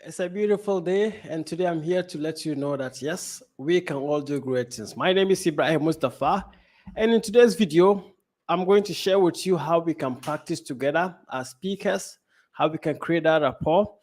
It's a beautiful day, and today I'm here to let you know that yes, we can all do great things. My name is Ibrahim Mustapha, and in today's video, I'm going to share with you how we can practice together as speakers, how we can create that rapport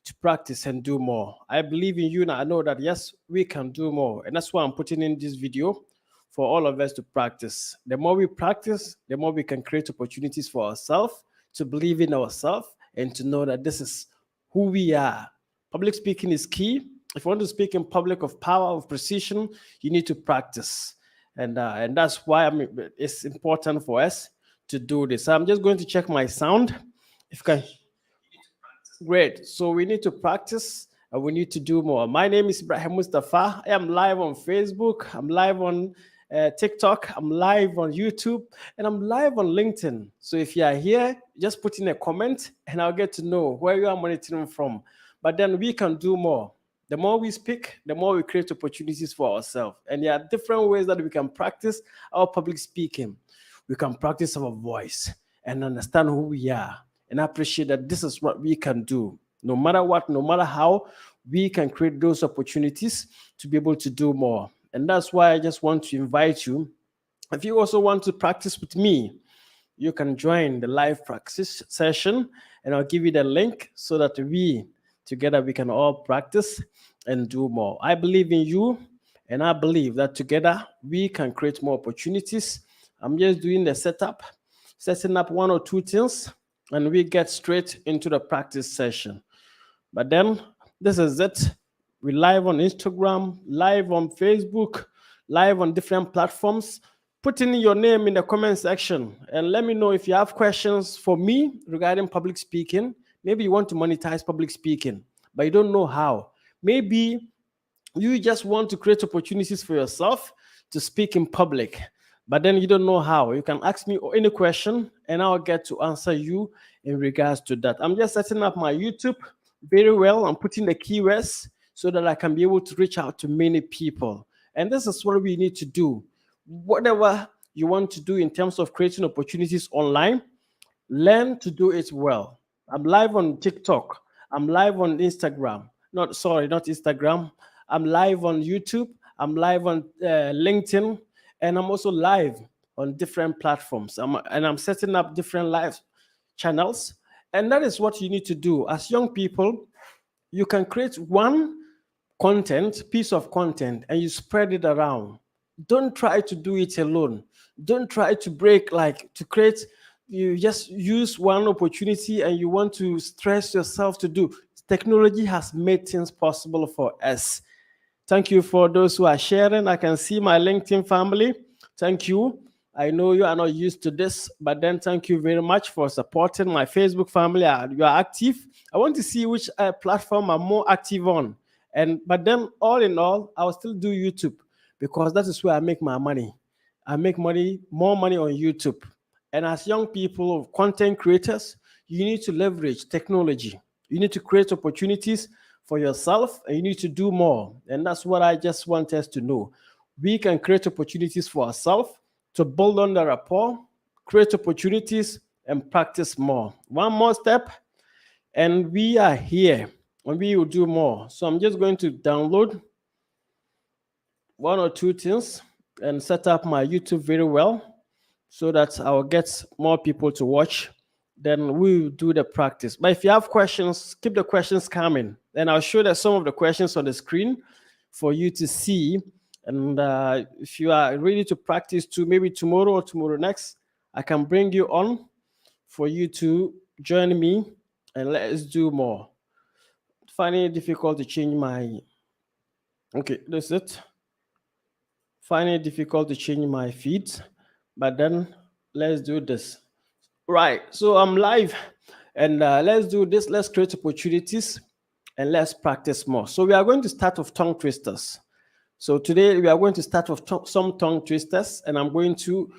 to practice and do more. I believe in you, and I know that yes, we can do more, and that's why I'm putting in this video for all of us to practice. The more we practice, the more we can create opportunities for ourselves to believe in ourselves and to know that this is who we are. Public speaking is key. If you want to speak in public of power, of precision, you need to practice. And that's why it's important for us to do this. So I'm just going to check my sound. If I can, great. So we need to practice and we need to do more. My name is Ibrahim Mustapha. I am live on Facebook. I'm live on TikTok. I'm live on YouTube. And I'm live on LinkedIn. So if you are here, just put in a comment and I'll get to know where you are monitoring from. But then we can do more. The more we speak, the more we create opportunities for ourselves. And there are different ways that we can practice our public speaking. We can practice our voice and understand who we are and appreciate that this is what we can do. No matter what, no matter how, we can create those opportunities to be able to do more. And that's why I just want to invite you. If you also want to practice with me, you can join the live practice session and I'll give you the link so that together we can all practice and do more. I believe in you and I believe that together we can create more opportunities. I'm just doing the setting up one or two things, and we get straight into the practice session. But then this is it. We live on Instagram, live on Facebook, live on different platforms. Put in your name in the comment section and let me know if you have questions for me regarding public speaking. Maybe you want to monetize public speaking, but you don't know how. Maybe you just want to create opportunities for yourself to speak in public, but then you don't know how. You can ask me any question and I'll get to answer you in regards to that. I'm just setting up my YouTube very well. I'm putting the keywords so that I can be able to reach out to many people. And this is what we need to do. Whatever you want to do in terms of creating opportunities online, learn to do it well. I'm live on TikTok. I'm live on Instagram. Not Instagram. I'm live on YouTube. I'm live on LinkedIn, and I'm also live on different platforms. I'm setting up different live channels, and that is what you need to do as young people. You can create one piece of content, and you spread it around. Don't try to do it alone. Don't try to break, like to create. You just use one opportunity and you want to stress yourself to do. Technology has made things possible for us. Thank you for those who are sharing. I can see my LinkedIn family. Thank you. I know you are not used to this, but then thank you very much for supporting my Facebook family. You are active. I want to see which platform I'm more active on. But then all in all, I will still do YouTube because that is where I make my money. I make more money on YouTube. And as young people, content creators, you need to leverage technology. You need to create opportunities for yourself and you need to do more. And that's what I just want us to know. We can create opportunities for ourselves to build on the rapport, create opportunities, and practice more. One more step, and we are here and we will do more. So I'm just going to download one or two things and set up my YouTube very well so that I'll get more people to watch. Then we'll do the practice. But if you have questions, keep the questions coming. Then I'll show that some of the questions on the screen for you to see. And if you are ready to practice too, maybe tomorrow or tomorrow next, I can bring you on for you to join me and let's do more. Finding it difficult to change my... Okay, that's it. Finding it difficult to change my feed, but then let's do this. Right, so I'm live and let's do this. Let's create opportunities and let's practice more. So we are going to start with tongue twisters. So today we are going to start with some tongue twisters and I'm going to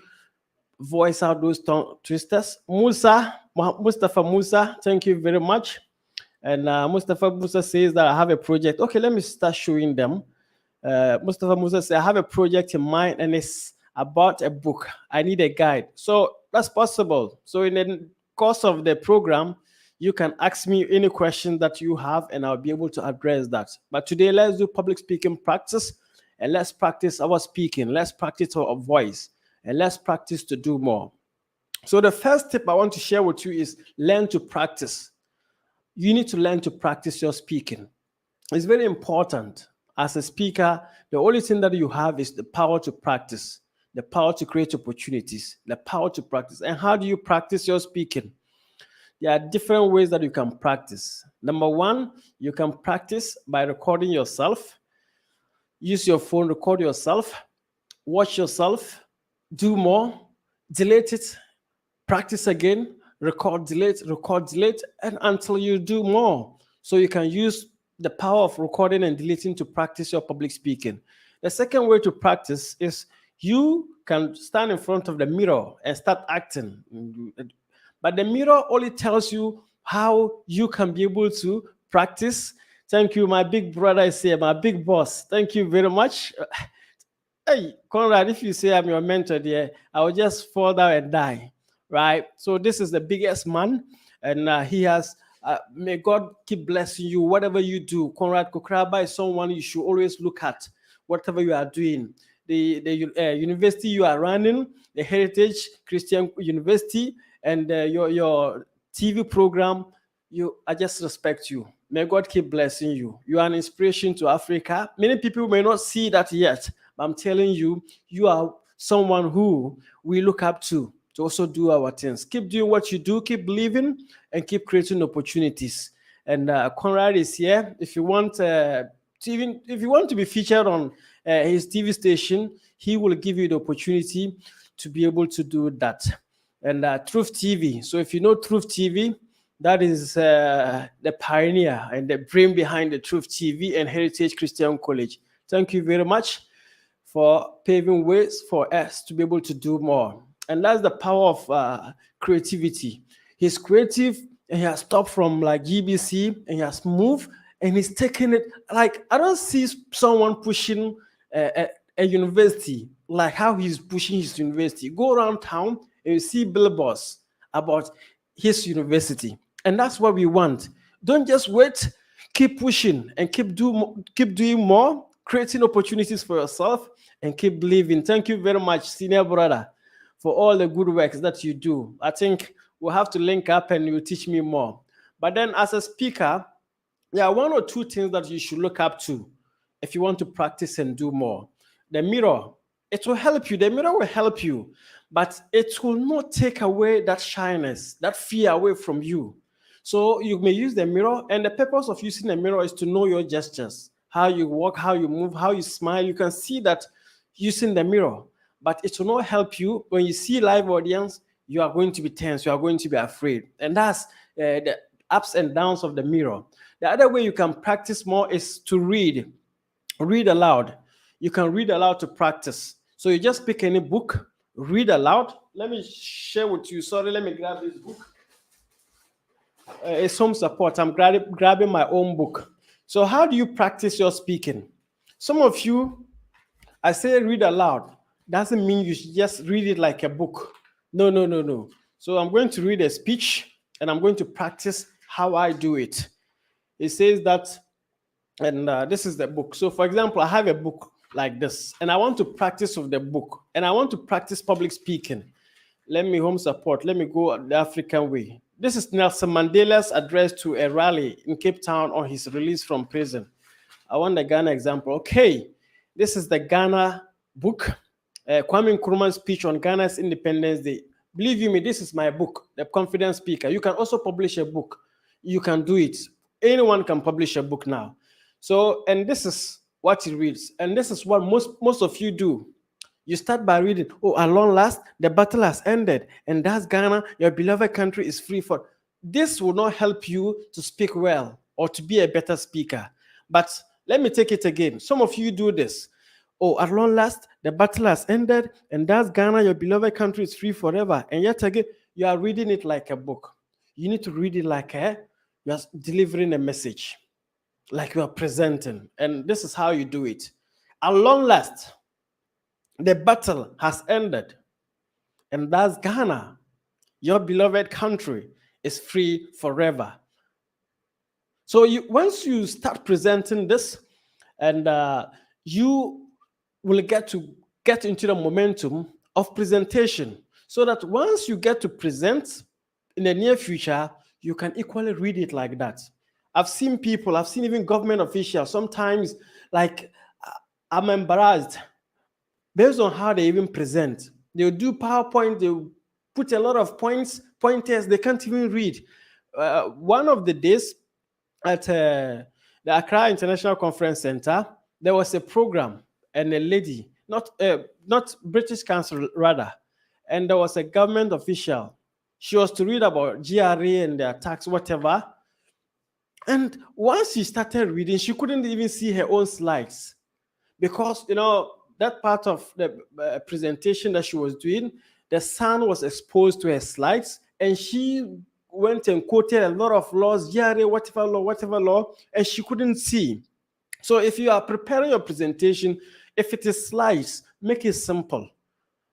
voice out those tongue twisters. Mustafa Musa, thank you very much. And Mustafa Musa says that I have a project. Okay, let me start showing them. Mustafa Musa says, I have a project in mind and it's about a book. I need a guide. So that's possible. So in the course of the program, You can ask me any question that you have, and I'll be able to address that. But today, let's do public speaking practice, and let's practice our speaking. Let's practice our voice, and let's practice to do more. So the first tip I want to share with you is learn to practice. You need to learn to practice your speaking. It's very important. As a speaker, the only thing that you have is the power to practice, the power to create opportunities, the power to practice. And how do you practice your speaking? There are different ways that you can practice. Number one, you can practice by recording yourself. Use your phone, record yourself, watch yourself, do more, delete it, practice again, record, delete, and until you do more. So you can use the power of recording and deleting to practice your public speaking. The second way to practice is you can stand in front of the mirror and start acting. But the mirror only tells you how you can be able to practice. Thank you, my big brother is here, my big boss. Thank you very much. Hey, Conrad, if you say I'm your mentor there, I will just fall down and die, right? So this is the biggest man, and he has, may God keep blessing you, whatever you do. Conrad Kokraba is someone you should always look at, whatever you are doing. The university you are running, the Heritage Christian University, and your TV program, I just respect you. May God keep blessing you. You are an inspiration to Africa. Many people may not see that yet, but I'm telling you, you are someone who we look up to also do our things. Keep doing what you do, keep believing, and keep creating opportunities. And Conrad is here. If you want to be featured on his TV station, he will give you the opportunity to be able to do that. And Truth TV. So if you know Truth TV, that is the pioneer and the brain behind the Truth TV and Heritage Christian College. Thank you very much for paving ways for us to be able to do more. And that's the power of creativity. He's creative, and he has stopped from like GBC, and he has moved, and he's taking it. Like, I don't see someone pushing a university like how he's pushing his university. Go around town and you see billboards about his university. And that's what we want. Don't just wait, keep pushing and keep doing more, creating opportunities for yourself, and keep believing. Thank you very much, senior brother, for all the good works that you do. I think we'll have to link up and you'll teach me more. But then as a speaker, there are one or two things that you should look up to if you want to practice and do more. The mirror, it will help you. The mirror will help you, but it will not take away that shyness, that fear away from you. So you may use the mirror, and the purpose of using the mirror is to know your gestures, how you walk, how you move, how you smile. You can see that using the mirror, but it will not help you. When you see live audience, you are going to be tense, you are going to be afraid. And that's the ups and downs of the mirror. The other way you can practice more is to read aloud. You can read aloud to practice. So you just pick any book, read aloud. Let me share with you. Sorry, let me grab this book. It's home support. I'm grabbing my own book. So how do you practice your speaking? Some of you, I say read aloud. Doesn't mean you should just read it like a book. No. So I'm going to read a speech, and I'm going to practice how I do it. It says that, and this is the book. So for example, I have a book like this, and I want to practice with the book, and I want to practice public speaking. Let me home support. Let me go the African way. This is Nelson Mandela's address to a rally in Cape Town on his release from prison. I want the Ghana example. Okay, this is the Ghana book. Kwame Nkrumah's speech on Ghana's Independence Day. Believe you me, this is my book, The Confident Speaker. You can also publish a book. You can do it. Anyone can publish a book now. So, and this is what it reads. And this is what most of you do. You start by reading, oh, at long last, the battle has ended. And that's Ghana, your beloved country is free for. This will not help you to speak well or to be a better speaker. But let me take it again. Some of you do this. Oh, at long last, the battle has ended. And that's Ghana, your beloved country is free forever. And yet again, you are reading it like a book. You need to read it like you are delivering a message, like you are presenting. And this is how you do it. At long last, the battle has ended. And that's Ghana, your beloved country, is free forever. So once you start presenting this, and you will get into the momentum of presentation, so that once you get to present in the near future, you can equally read it like that. I've seen even government officials sometimes, like, I'm embarrassed based on how they even present. They'll do PowerPoint, they'll put a lot of pointers they can't even read. One of the days at the Accra International Conference Center, there was a program, and a lady, not British Council rather, and there was a government official. She was to read about GRA and their tax, whatever. And once she started reading, she couldn't even see her own slides, because that part of the presentation that she was doing, the sun was exposed to her slides, and she went and quoted a lot of laws, GRA, whatever law, and she couldn't see. So if you are preparing your presentation, if it is slides, make it simple,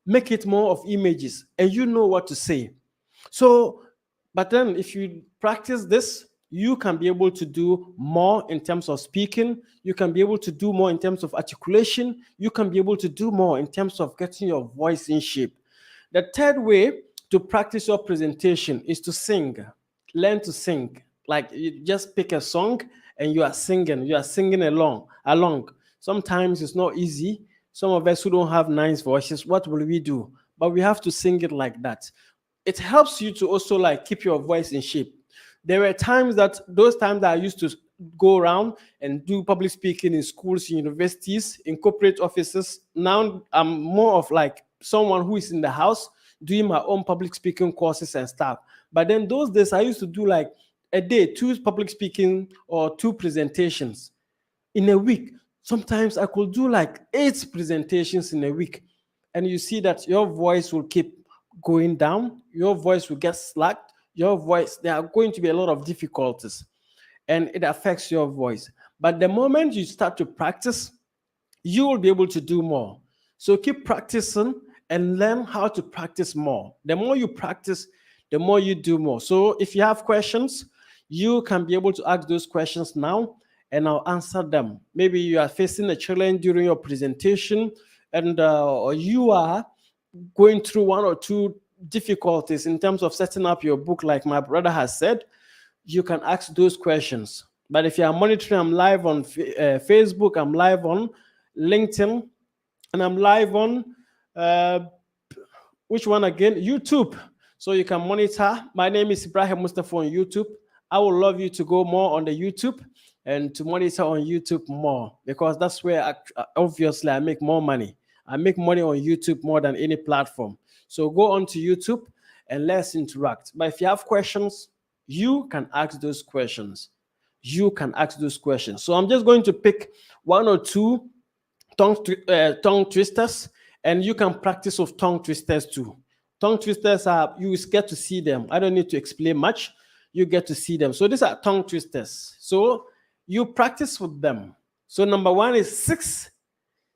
make it more of images, and you know what to say. So, but then if you practice this, you can be able to do more in terms of speaking. You can be able to do more in terms of articulation. You can be able to do more in terms of getting your voice in shape. The third way to practice your presentation is to sing. Learn to sing. Like, you just pick a song and you are singing along. Sometimes it's not easy. Some of us who don't have nice voices, what will we do? But we have to sing it like that. It helps you to also, like, keep your voice in shape. There were those times that I used to go around and do public speaking in schools, universities, in corporate offices. Now I'm more of like someone who is in the house doing my own public speaking courses and stuff. But then those days I used to do like a day, 2 public speaking or 2 presentations in a week. Sometimes I could do like 8 presentations in a week. And you see that your voice will keep going down, your voice will get slacked, there are going to be a lot of difficulties, and it affects your voice. But the moment you start to practice, you will be able to do more. So keep practicing and learn how to practice more. The more you practice, the more you do more. So if you have questions, you can be able to ask those questions now, and I'll answer them. Maybe you are facing a challenge during your presentation, and or you are going through 1 or 2 difficulties in terms of setting up your book, like my brother has said. You can ask those questions. But if you are monitoring, I'm live on Facebook, I'm live on LinkedIn, and I'm live on which one again? YouTube. So you can monitor. My name is Ibrahim Mustapha on YouTube. I would love you to go more on the YouTube and to monitor on YouTube more, because that's where obviously I make more money. I make money on YouTube more than any platform. So go on to YouTube and let's interact. But if you have questions, you can ask those questions. So I'm just going to pick 1 or 2 tongue twisters, and you can practice with tongue twisters too. Tongue twisters you get to see them. I don't need to explain much. You get to see them. So these are tongue twisters. So you practice with them. So number 1 is 6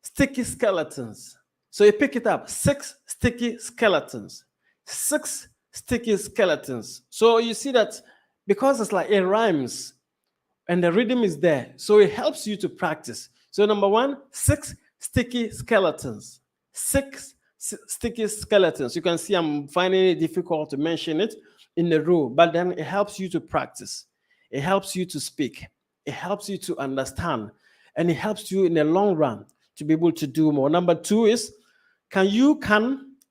sticky skeletons. So you pick it up, 6 sticky skeletons. 6 sticky skeletons. So you see that because it's like it rhymes and the rhythm is there, so it helps you to practice. So number 1, 6 sticky skeletons. 6 sticky skeletons. You can see I'm finding it difficult to mention it in a row, but then it helps you to practice. It helps you to speak. It helps you to understand, and it helps you in the long run to be able to do more. Number 2 is, can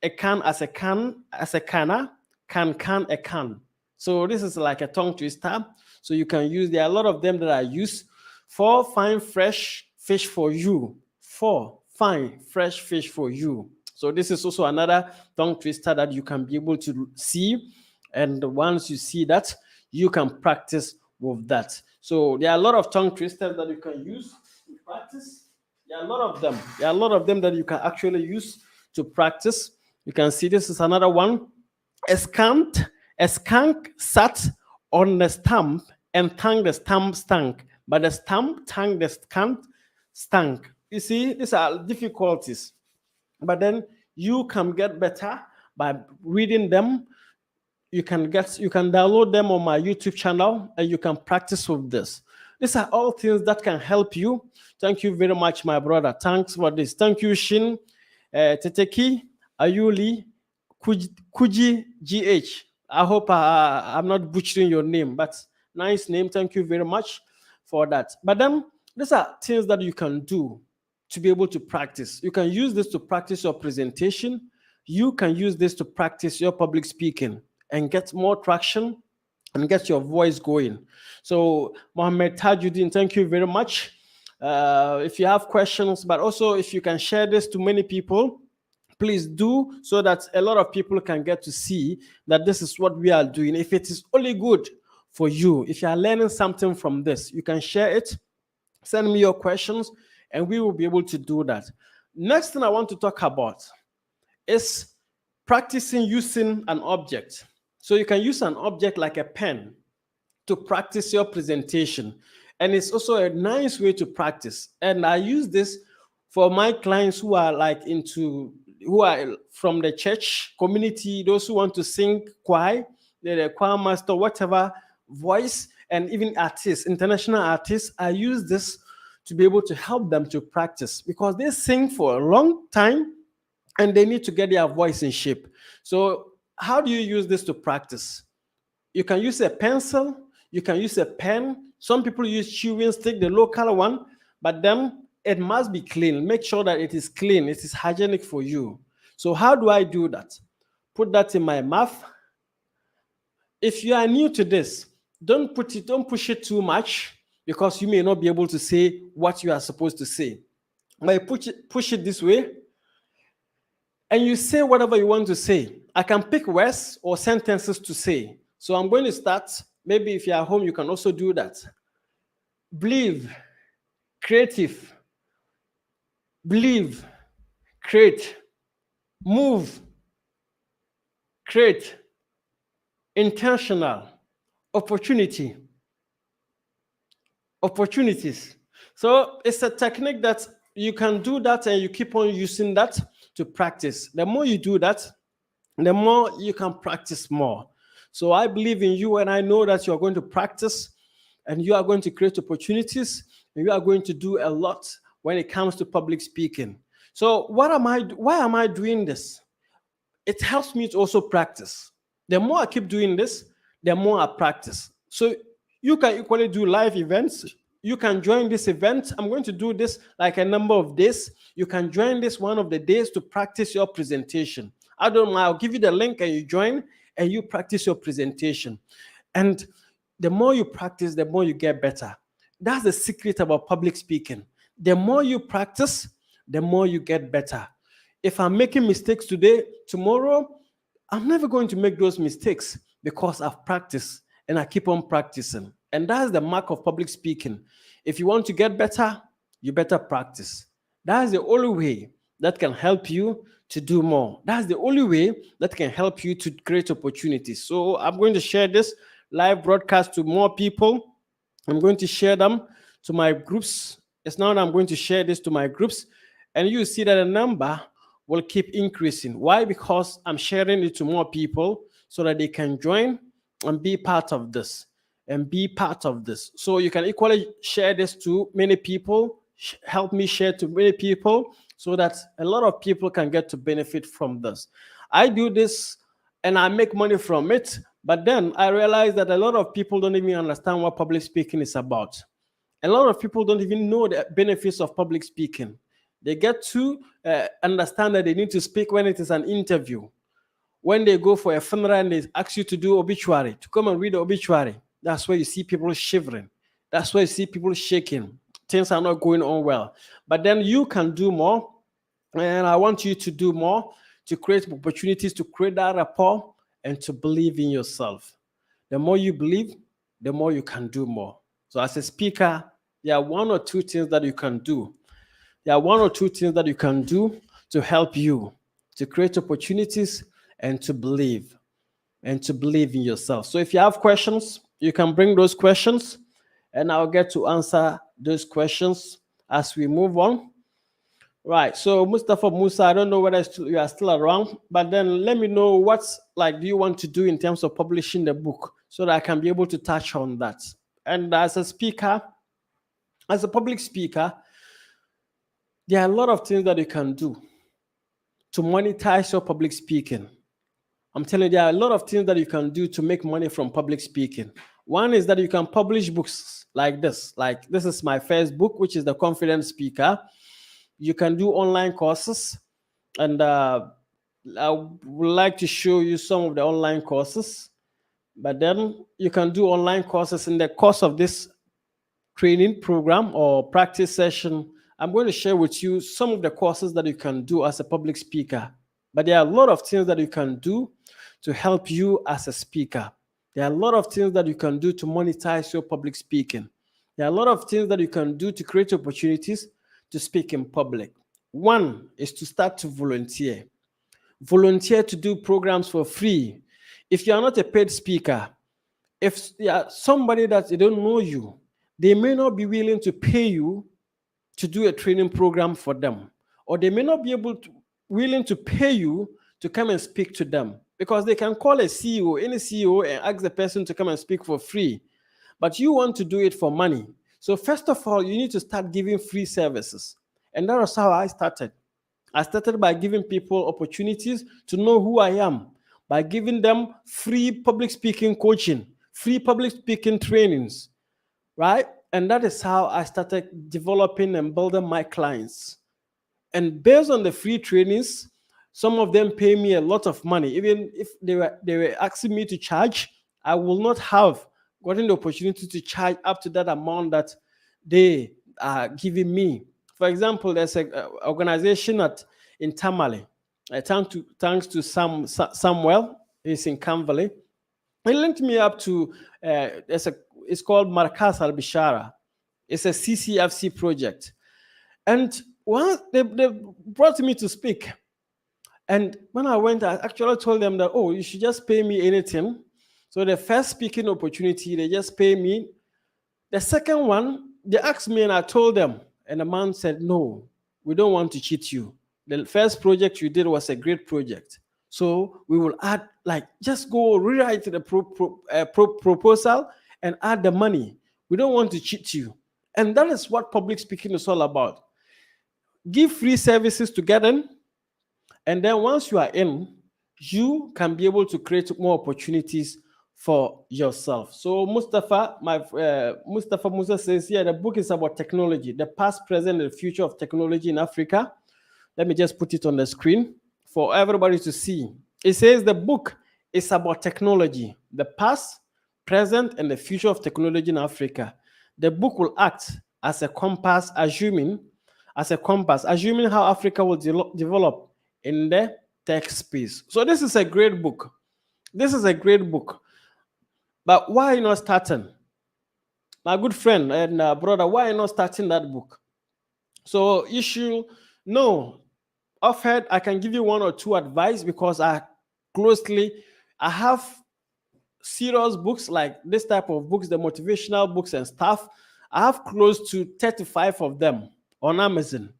a can as a canner, can a can. So this is like a tongue twister. So you can use, there are a lot of them that I use. 4 fine fresh fish for you. 4 fine fresh fish for you. So this is also another tongue twister that you can be able to see. And once you see that, you can practice with that. So there are a lot of tongue twisters that you can use to practice. There are a lot of them. There are a lot of them that you can actually use to practice. You can see this is another one. A skunk sat on the stump and tongue the stump stank, but the stump tongue the skunk stank. You see, these are difficulties, but then you can get better by reading them, you can download them on my YouTube channel and you can practice with this. These are all things that can help you. Thank you very much, my brother. Thanks for this. Thank you, Shin, Teteki, Ayuli, Kuji GH. I hope I'm not butchering your name, but nice name. Thank you very much for that. But then these are things that you can do to be able to practice. You can use this to practice your presentation. You can use this to practice your public speaking and get more traction and get your voice going. So, Mohammed Tajuddin, thank you very much. If you have questions, but also if you can share this to many people, please do, so that a lot of people can get to see that this is what we are doing. If it is only good for you, if you are learning something from this, you can share it, send me your questions, and we will be able to do that. Next thing I want to talk about is practicing using an object. So you can use an object like a pen to practice your presentation. And it's also a nice way to practice. And I use this for my clients who are who are from the church community, those who want to sing choir, the choir master, whatever voice, and even artists, international artists. I use this to be able to help them to practice because they sing for a long time and they need to get their voice in shape. So how do you use this to practice? You can use a pencil, you can use a pen. Some people use chewing stick, the local one, but then it must be clean. Make sure that it is clean, it is hygienic for you. So how do I do that? Put that in my mouth. If you are new to this, don't push it too much because you may not be able to say what you are supposed to say. But push it this way, and you say whatever you want to say. I can pick words or sentences to say. So I'm going to start. Maybe if you're at home, you can also do that. Believe, creative, believe, create, move, create, intentional, opportunity, opportunities. So it's a technique that you can do that and you keep on using that to practice. The more you do that, the more you can practice more. So I believe in you and I know that you are going to practice and you are going to create opportunities and you are going to do a lot when it comes to public speaking. So why am I doing this? It helps me to also practice. The more I keep doing this, the more I practice. So you can equally do live events. You can join this event. I'm going to do this like a number of days. You can join this one of the days to practice your presentation. I don't mind. I'll give you the link and you join and you practice your presentation. And the more you practice, the more you get better. That's the secret about public speaking. The more you practice, the more you get better. If I'm making mistakes today, tomorrow, I'm never going to make those mistakes because I've practiced and I keep on practicing. And that's the mark of public speaking. If you want to get better, you better practice. That's the only way that can help you to do more. That's the only way that can help you to create opportunities. So I'm going to share this live broadcast to more people. I'm going to share them to my groups. It's now that I'm going to share this to my groups. And you see that the number will keep increasing. Why? Because I'm sharing it to more people so that they can join and be part of this. So you can equally share this to many people, help me share to many people so that a lot of people can get to benefit from this. I do this and I make money from it, but then I realize that a lot of people don't even understand what public speaking is about. A lot of people don't even know the benefits of public speaking. They get to understand that they need to speak when it is an interview. When they go for a funeral and they ask you to do obituary, to come and read the obituary, that's where you see people shivering. That's where you see people shaking. Things are not going on well. But then you can do more. And I want you to do more to create opportunities, to create that rapport, and to believe in yourself. The more you believe, the more you can do more. So as a speaker, there are one or two things that you can do. There are one or two things that you can do to help you to create opportunities and to believe in yourself. So if you have questions, you can bring those questions and I'll get to answer those questions as we move on. Right. So Mustafa Musa, I don't know whether you are still around, but then let me know what's like do you want to do in terms of publishing the book so that I can be able to touch on that? And as a speaker, as a public speaker, there are a lot of things that you can do to monetize your public speaking. I'm telling you, there are a lot of things that you can do to make money from public speaking. One is that you can publish books like this. Like this is my first book, which is The Confident Speaker. You can do online courses. And I would like to show you some of the online courses. But then you can do online courses in the course of this training program or practice session. I'm going to share with you some of the courses that you can do as a public speaker. But there are a lot of things that you can do to help you as a speaker. There are a lot of things that you can do to monetize your public speaking. There are a lot of things that you can do to create opportunities to speak in public. One is to start to volunteer. Volunteer to do programs for free. If you are not a paid speaker, if somebody that they don't know you, they may not be willing to pay you to do a training program for them, or they may not be willing to pay you to come and speak to them, because they can call a CEO, any CEO, and ask the person to come and speak for free, but you want to do it for money. So first of all, you need to start giving free services, and that was how I started. I started by giving people opportunities to know who I am, by giving them free public speaking coaching, free public speaking trainings, right? And that is how I started developing and building my clients. And based on the free trainings, some of them pay me a lot of money. Even if they were asking me to charge, I will not have gotten the opportunity to charge up to that amount that they are giving me. For example, there's an organization in Tamale. Thanks to Samuel, he's in Camvalley. He linked me up to it's called Markas Al Bishara. It's a CCFC project, and they brought me to speak. And when I went, I actually told them that, oh, you should just pay me anything. So the first speaking opportunity, they just pay me. The second one, they asked me, and I told them, and the man said, no, we don't want to cheat you. The first project you did was a great project. So we will add, like, just go rewrite the proposal and add the money. We don't want to cheat you. And that is what public speaking is all about. Give free services to get in. And then once you are in, you can be able to create more opportunities for yourself. So Mustafa Musa says, yeah, the book is about technology, the past, present, and the future of technology in Africa. Let me just put it on the screen for everybody to see. It says the book is about technology, the past, present, and the future of technology in Africa. The book will act as a compass, assuming how Africa will develop in the tech space. So this is a great book. This is a great book. But why not starting? My good friend and brother, why not starting that book? So you should know, offered, I can give you one or two advice, because I have serious books like this type of books, the motivational books and stuff. I have close to 35 of them on Amazon.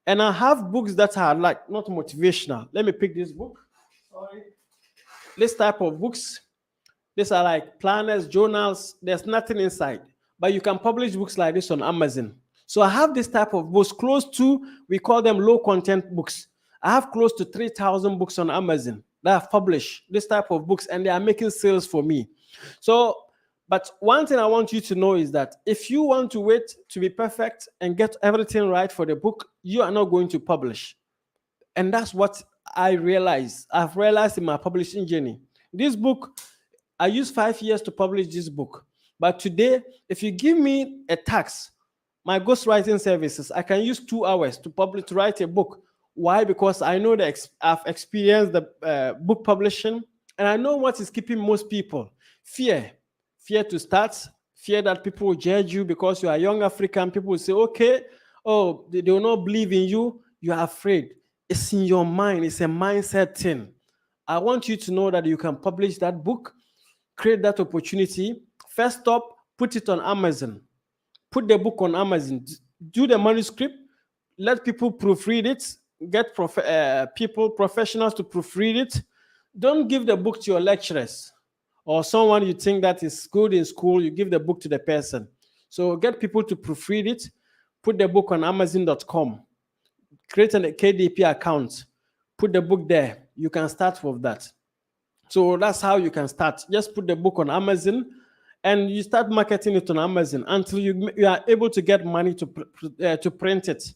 And I have books that are like not motivational. Let me pick this book. Sorry. This type of books, these are like planners, journals. There's nothing inside. But you can publish books like this on Amazon. So I have this type of books close to, we call them low content books. I have close to 3,000 books on Amazon that I've published this type of books, and they are making sales for me. So, but one thing I want you to know is that if you want to wait to be perfect and get everything right for the book, you are not going to publish. And that's what I've realized in my publishing journey. This book, I used 5 years to publish this book. But today, if you give me a task, my ghostwriting services, I can use 2 hours to write a book. Why? Because I know that I've experienced the book publishing, and I know what is keeping most people. Fear to start, fear that people will judge you because you are a young African. People will say, okay, oh, they will not believe in you. You are afraid. It's in your mind. It's a mindset thing. I want you to know that you can publish that book, create that opportunity. First up, put it on Amazon. Put the book on Amazon. Do the manuscript. Let people proofread it. Get professionals to proofread it. Don't give the book to your lecturers or someone you think that is good in school. You give the book to the person. So get people to proofread it, put the book on Amazon.com, create a KDP account, put the book there. You can start with that. So that's how you can start. Just put the book on Amazon and you start marketing it on Amazon until you are able to get money to print it.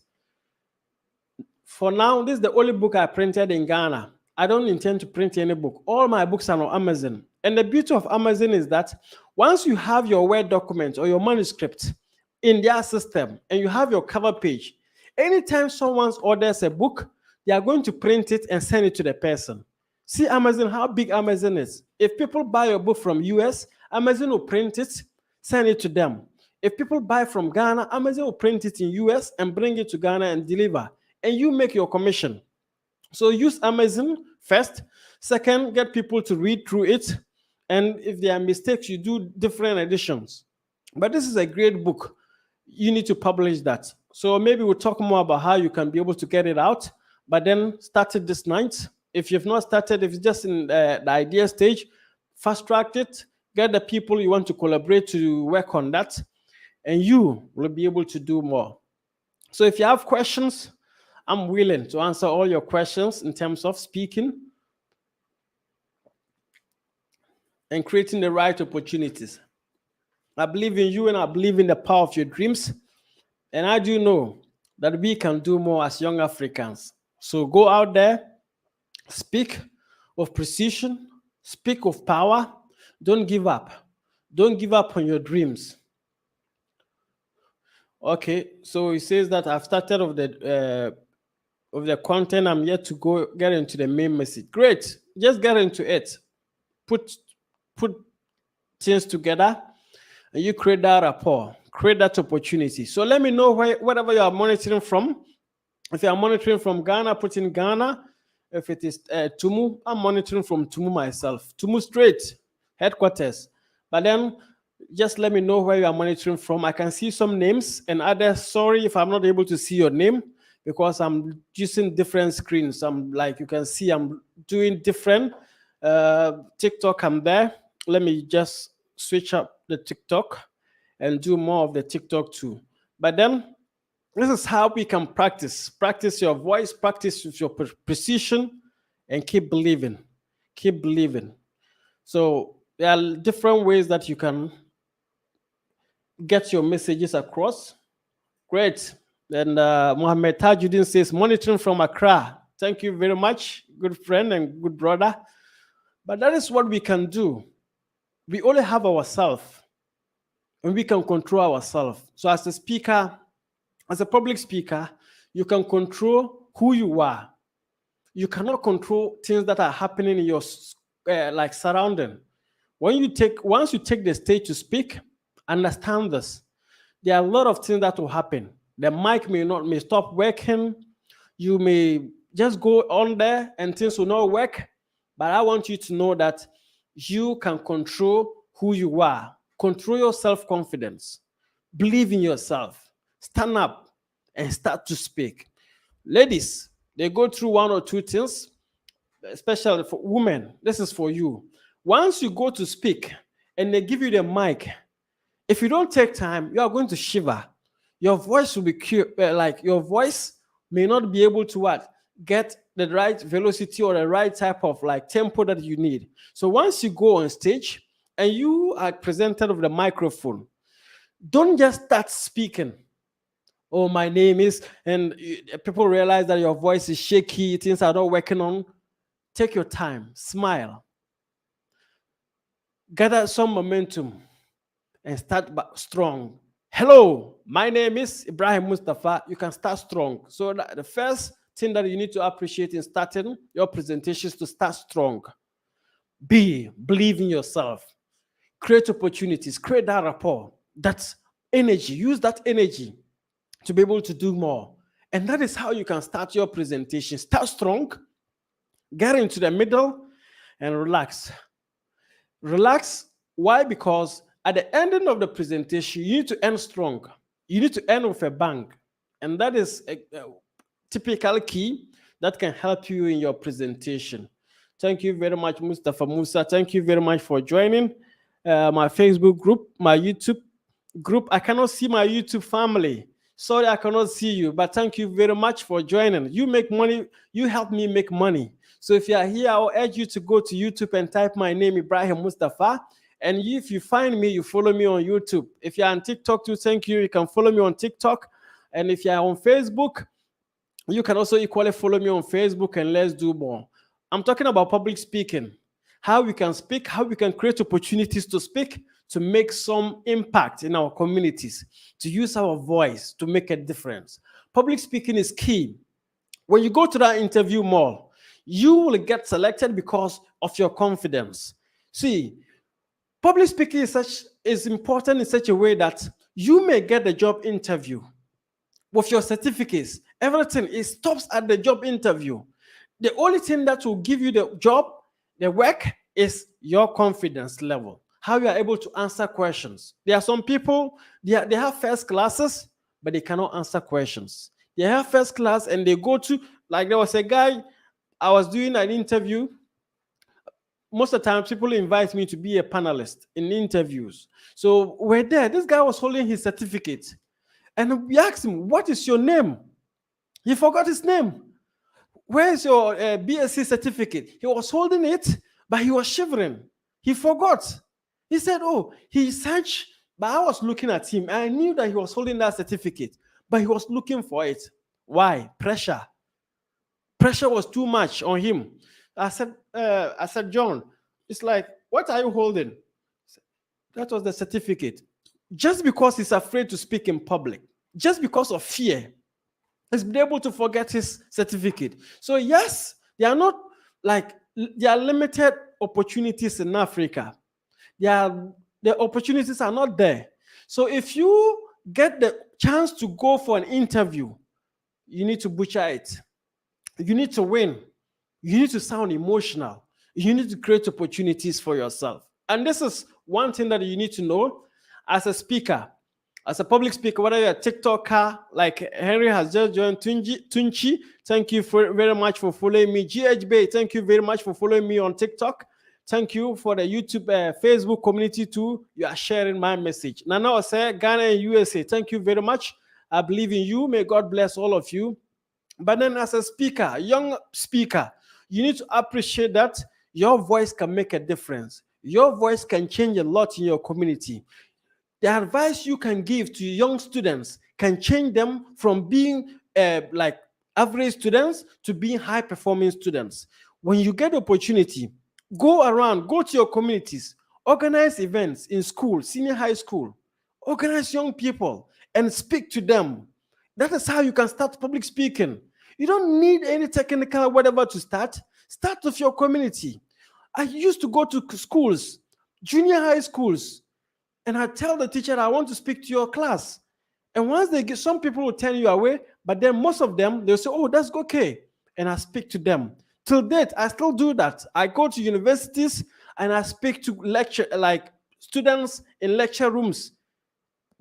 For now, this is the only book I printed in Ghana. I don't intend to print any book. All my books are on Amazon. And the beauty of Amazon is that once you have your Word document or your manuscript in their system and you have your cover page, anytime someone orders a book, they are going to print it and send it to the person. See Amazon, how big Amazon is. If people buy your book from US, Amazon will print it, send it to them. If people buy from Ghana, Amazon will print it in US and bring it to Ghana and deliver. And you make your commission. So use Amazon first. Second, get people to read through it. And if there are mistakes, you do different editions. But this is a great book. You need to publish that. So maybe we'll talk more about how you can be able to get it out. But then start it this night. If you've not started, if it's just in the idea stage, fast track it. Get the people you want to collaborate to work on that. And you will be able to do more. So if you have questions, I'm willing to answer all your questions in terms of speaking and creating the right opportunities. I believe in you and I believe in the power of your dreams. And I do know that we can do more as young Africans. So go out there, speak of precision, speak of power. Don't give up. Don't give up on your dreams. Okay, so it says that I've started of the content. I'm yet to go get into the main message. Great, just get into it. Put things together, and you create that rapport, create that opportunity. So let me know whatever you are monitoring from. If you are monitoring from Ghana, put in Ghana. If it is Tumu, I'm monitoring from Tumu myself. Tumu straight, headquarters. But then just let me know where you are monitoring from. I can see some names and others. Sorry if I'm not able to see your name because I'm using different screens. I'm like, you can see I'm doing different. TikTok, I'm there. Let me just switch up the TikTok and do more of the TikTok too. But then this is how we can practice. Practice your voice, practice with your precision, and keep believing. Keep believing. So there are different ways that you can get your messages across. Great. And Mohammed Tajuddin says, monitoring from Accra. Thank you very much, good friend and good brother. But that is what we can do. We only have ourselves, and we can control ourselves. So as a speaker, as a public speaker, you can control who you are. You cannot control things that are happening in your like surrounding. Once you take the stage to speak, understand this. There are a lot of things that will happen. The mic may stop working. You may just go on there and things will not work. But I want you to know that you can control who you are. Control your self-confidence. Believe in yourself. Stand up and start to speak. Ladies, they go through one or two things, especially for women. This is for you. Once you go to speak and they give you the mic, if you don't take time, you are going to shiver. Your voice will be like your voice may not be able to get the right velocity or the right type of like tempo that you need. So once you go on stage and you are presented with the microphone, don't just start speaking. Oh, my name is, and people realize that your voice is shaky, things are not working on. Take your time, smile, gather some momentum, and start strong. Hello, my name is Ibrahim Mustapha. You can start strong. So the first thing that you need to appreciate in starting your presentation is to start strong. Believe in yourself. Create opportunities, create that rapport, that energy. Use that energy to be able to do more. And that is how you can start your presentation. Start strong, get into the middle, and relax. Relax. Why? Because at the ending of the presentation, you need to end strong. You need to end with a bang. And that is a typical key that can help you in your presentation. Thank you very much, Mustafa Musa. Thank you very much for joining my Facebook group, my YouTube group. I cannot see my YouTube family. Sorry, I cannot see you, but thank you very much for joining. You make money, you help me make money. So if you are here, I'll urge you to go to YouTube and type my name, Ibrahim Mustapha. And if you find me, you follow me on YouTube. If you're on TikTok too, thank you. You can follow me on TikTok. And if you're on Facebook, you can also equally follow me on Facebook, and let's do more. I'm talking about public speaking, how we can speak, how we can create opportunities to speak, to make some impact in our communities, to use our voice to make a difference. Public speaking is key. When you go to that interview mall, you will get selected because of your confidence. See, public speaking is important in such a way that you may get the job interview with your certificates. Everything, it stops at the job interview. The only thing that will give you the job, the work, is your confidence level. How you are able to answer questions. There are some people, they have first classes, but they cannot answer questions. They have first class and they go to, like there was a guy, I was doing an interview. Most of the time, people invite me to be a panelist in interviews. So we're there. This guy was holding his certificate. And we asked him, what is your name? He forgot his name. Where's your BSc certificate? He was holding it, but he was shivering. He forgot. He said, oh, he searched, but I was looking at him. I knew that he was holding that certificate, but he was looking for it. Why? Pressure. Pressure was too much on him. I said, John, it's like, what are you holding? That was the certificate. Just because he's afraid to speak in public, just because of fear, he's been able to forget his certificate. So yes, there are limited opportunities in Africa. The opportunities are not there. So if you get the chance to go for an interview, you need to butcher it. You need to win. You need to sound emotional. You need to create opportunities for yourself. And this is one thing that you need to know as a speaker, as a public speaker, whether you're a TikToker, like Henry has just joined, Tunchi, thank you very much for following me. GH Bay, thank you very much for following me on TikTok. Thank you for the YouTube, Facebook community too. You are sharing my message. Nana Ose, Ghana and USA, thank you very much. I believe in you. May God bless all of you. But then as a speaker, young speaker, you need to appreciate that your voice can make a difference. Your voice can change a lot in your community. The advice you can give to young students can change them from being like average students to being high-performing students. When you get the opportunity, go around, go to your communities, organize events in school, senior high school, organize young people and speak to them. That is how you can start public speaking. You don't need any technical whatever to start. Start with your community. I used to go to schools, junior high schools, and I tell the teacher, I want to speak to your class. And once they get, some people will turn you away, but then most of them, they'll say, oh, that's okay. And I speak to them. Till date, I still do that. I go to universities and I speak to students in lecture rooms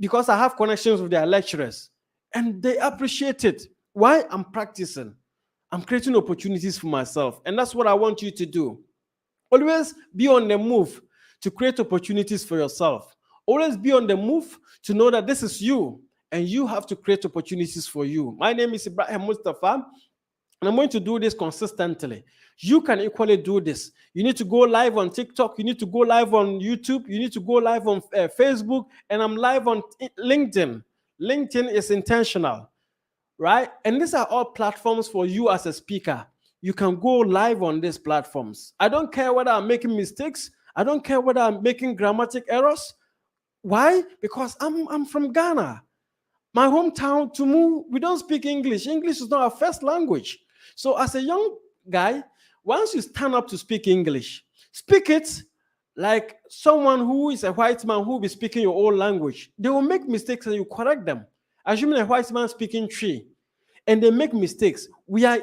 because I have connections with their lecturers. And they appreciate it. Why? I'm practicing. I'm creating opportunities for myself. And that's what I want you to do. Always be on the move to create opportunities for yourself. Always be on the move to know that this is you and you have to create opportunities for you. My name is Ibrahim Mustapha and I'm going to do this consistently. You can equally do this. You need to go live on TikTok. You need to go live on YouTube. You need to go live on Facebook. And I'm live on LinkedIn. LinkedIn is intentional, right? And these are all platforms for you as a speaker. You can go live on these platforms. I don't care whether I'm making mistakes. I don't care whether I'm making grammatic errors. Why? Because I'm from Ghana. My hometown, Tumu, we don't speak English. English is not our first language. So as a young guy, once you stand up to speak English, speak it like someone who is a white man who will be speaking your own language. They will make mistakes and you correct them. Assuming a white man speaking Tree, and they make mistakes, we are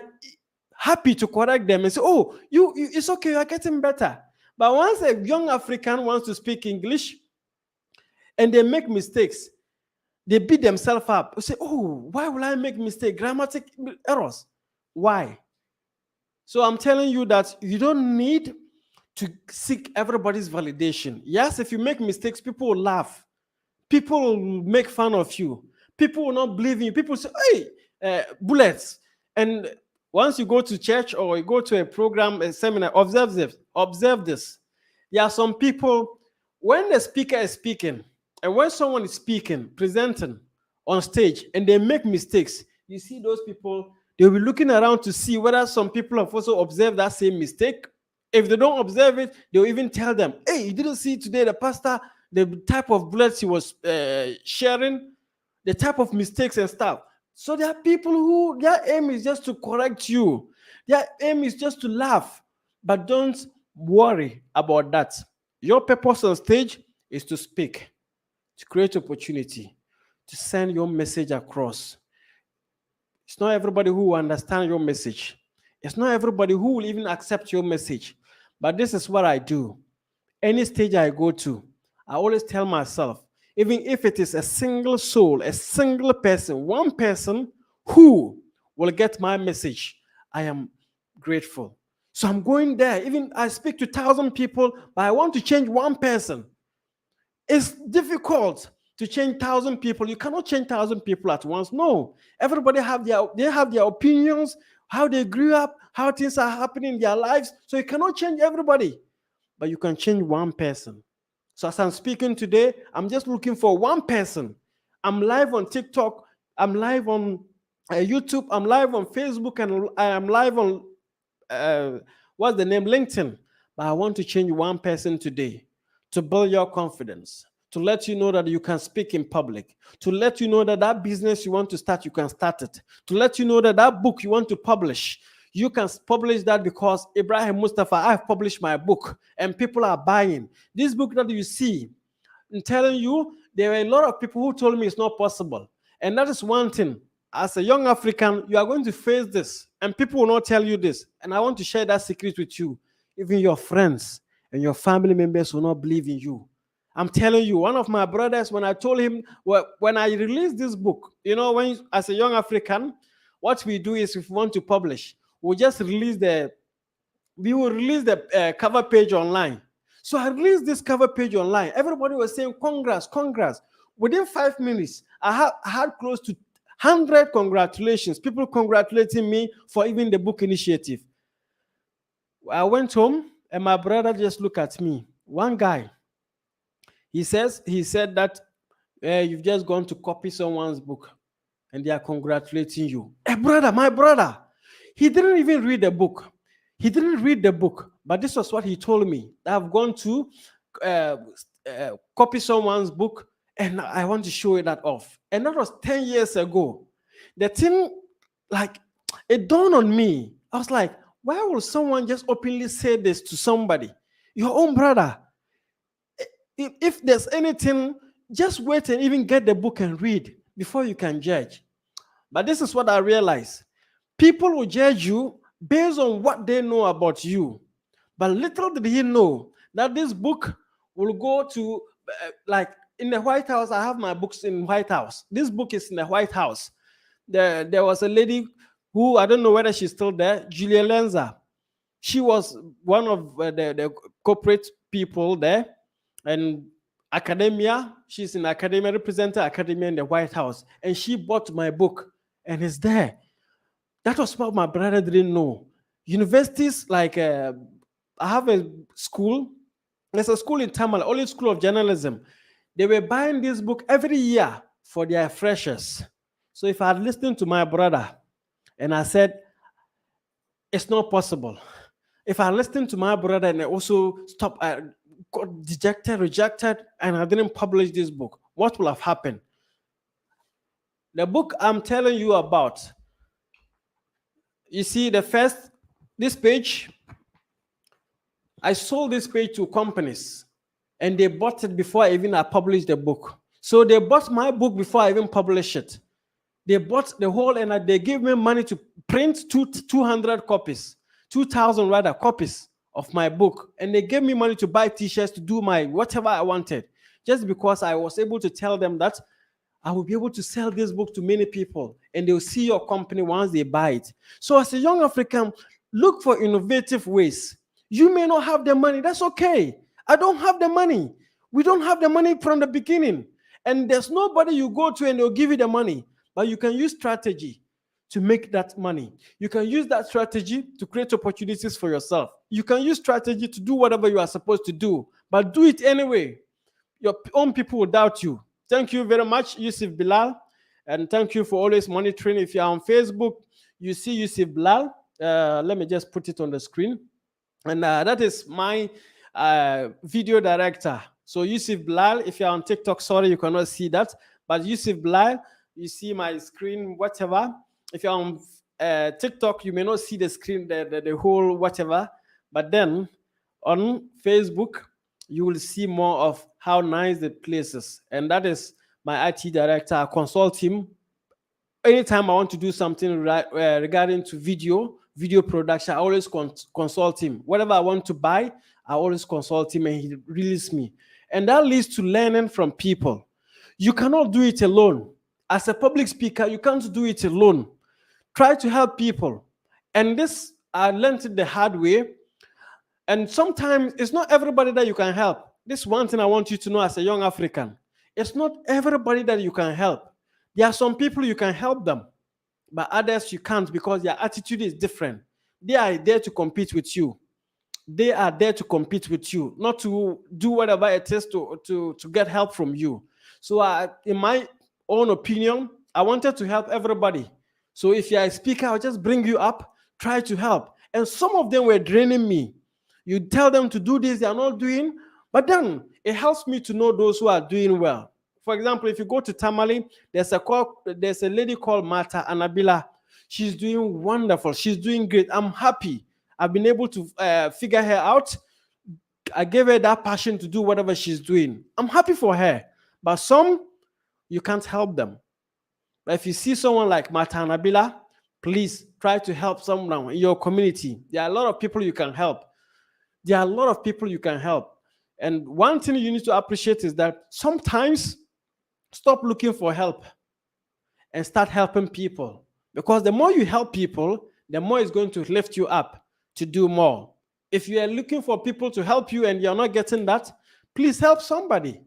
happy to correct them and say, oh, it's okay, you're getting better. But once a young African wants to speak English and they make mistakes, they beat themselves up. They say, oh, why will I make mistakes? Grammatic errors. Why? So I'm telling you that you don't need to seek everybody's validation. Yes, if you make mistakes, people will laugh. People will make fun of you. People will not believe in you. People say, hey, bullets. And once you go to church or you go to a program, a seminar, observe this. Observe this. There are some people, when the speaker is speaking, and when someone is speaking, presenting on stage, and they make mistakes, you see those people, they'll be looking around to see whether some people have also observed that same mistake. If they don't observe it, they'll even tell them, hey, you didn't see today the pastor, the type of bullets he was sharing, the type of mistakes and stuff. So there are people who their aim is just to correct you. Their aim is just to laugh. But don't worry about that. Your purpose on stage is to speak, to create opportunity, to send your message across. It's not everybody who will understand your message. It's not everybody who will even accept your message. But this is what I do. Any stage I go to, I always tell myself, even if it is a single soul, a single person, one person who will get my message, I am grateful. So I'm going there. Even I speak to 1,000 people, but I want to change one person. It's difficult to change 1,000 people. You cannot change 1,000 people at once. No, everybody have their opinions, how they grew up, how things are happening in their lives. So you cannot change everybody, but you can change one person. So as I'm speaking today, I'm just looking for one person. I'm live on TikTok. I'm live on YouTube. I'm live on Facebook, and I am live on what's the name, LinkedIn. But I want to change one person today to build your confidence, to let you know that you can speak in public, to let you know that that business you want to start, you can start it, to let you know that that book you want to publish, you can publish that, because Ibrahim Mustapha, I've published my book and people are buying. This book that you see, I'm telling you, there are a lot of people who told me it's not possible. And that is one thing. As a young African, you are going to face this, and people will not tell you this. And I want to share that secret with you. Even your friends and your family members will not believe in you. I'm telling you, one of my brothers, when I told him, when I released this book, when as a young African, what we do is if we want to publish, we will release the cover page online. So I released this cover page online. Everybody was saying, congrats, congrats. Within 5 minutes, I had close to 100 congratulations. People congratulating me for even the book initiative. I went home and my brother just looked at me. One guy, he said that you've just gone to copy someone's book and they are congratulating you. Brother, my brother, he didn't even read the book. He didn't read the book, but this was what he told me. I've gone to copy someone's book and I want to show it that off. And that was 10 years ago. The thing, like, it dawned on me. I was like, why will someone just openly say this to somebody? Your own brother. If there's anything, just wait and even get the book and read before you can judge. But this is what I realized. People will judge you based on what they know about you. But little did he know that this book will go to, like in the White House. I have my books in White House. This book is in the White House. There was a lady who, I don't know whether she's still there, Julia Lenza. She was one of the corporate people there. And academia, she's in academia, represented academia in the White House. And she bought my book and it's there. That was what my brother didn't know. Universities, like I have a school. There's a school in Tamale, only school of journalism. They were buying this book every year for their freshers. So if I had listened to my brother and I said, it's not possible. If I listened to my brother and I also stopped, got dejected, rejected, and I didn't publish this book, what will have happened? The book I'm telling you about, you see this page, I sold this page to companies and they bought it before I published the book. So they bought my book before I even published it. They bought the whole, and they gave me money to print 200 copies, 2,000 rather copies of my book. And they gave me money to buy t-shirts, to do my whatever I wanted, just because I was able to tell them that I will be able to sell this book to many people and they'll see your company once they buy it. So as a young African, Look for innovative ways. You may not have the money. That's okay. I don't have the money. We don't have the money from the beginning. And there's nobody you go to and they'll give you the money. But you can use strategy to make that money. You can use that strategy to create opportunities for yourself. You can use strategy to do whatever you are supposed to do, but do it anyway. Your own people will doubt you. Thank you very much, Yusuf Bilal. And thank you for always monitoring. If you're on Facebook, you see Yusuf Bilal. Let me just put it on the screen. And that is my video director. So Yusuf Bilal, if you're on TikTok, sorry, you cannot see that. But Yusuf Bilal, you see my screen, whatever. If you're on TikTok, you may not see the screen, the whole whatever. But then on Facebook, you will see more of how nice the place is. And that is my IT director. I consult him anytime I want to do something regarding to video production. I always consult him. Whatever I want to buy, I always consult him and he releases me. And that leads to learning from people. You cannot do it alone. As a public speaker, you can't do it alone. Try to help people. And this, I learned it the hard way. And sometimes it's not everybody that you can help. This one thing I want you to know as a young African. It's not everybody that you can help. There are some people you can help them, but others you can't because their attitude is different. They are there to compete with you. They are there to compete with you, not to do whatever it is to get help from you. So in my own opinion, I wanted to help everybody. So if you're a speaker, I'll just bring you up, try to help. And some of them were draining me. You tell them to do this, they are not doing, but then it helps me to know those who are doing well. For example, if you go to Tamale, there's a lady called Martha Anabila. She's doing wonderful. She's doing great. I'm happy. I've been able to figure her out. I gave her that passion to do whatever she's doing. I'm happy for her. But some, you can't help them. But if you see someone like Martha Anabila, please try to help someone in your community. There are a lot of people you can help. There are a lot of people you can help. And one thing you need to appreciate is that sometimes stop looking for help and start helping people. Because the more you help people, the more it's going to lift you up to do more. If you are looking for people to help you and you're not getting that, please help somebody.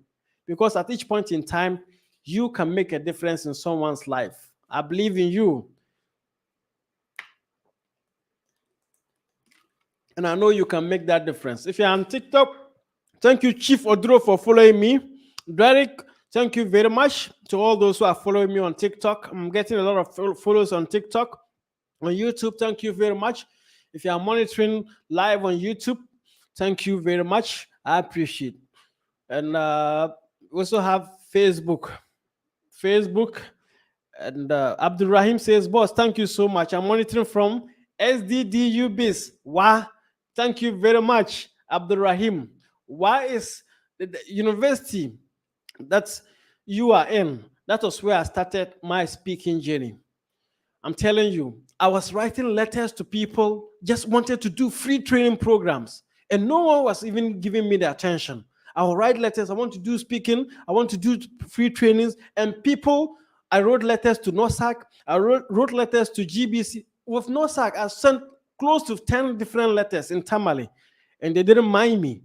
Because at each point in time, you can make a difference in someone's life. I believe in you. And I know you can make that difference. If you're on TikTok, thank you, Chief Odro, for following me. Derek, thank you very much to all those who are following me on TikTok. I'm getting a lot of follows on TikTok. On YouTube, thank you very much. If you are monitoring live on YouTube, thank you very much. I appreciate it. And we also have Facebook. And Abdurrahim says, boss, thank you so much. I'm monitoring from SDDU Biz. Wow. Thank you very much, Abdurrahim. Why is the university that you are in? That was where I started my speaking journey. I'm telling you, I was writing letters to people, just wanted to do free training programs, and no one was even giving me the attention. I will write letters, I want to do speaking, I want to do free trainings, and people, I wrote letters to NOSAC, I wrote letters to GBC. With NOSAC, I sent close to 10 different letters in Tamale, and they didn't mind me.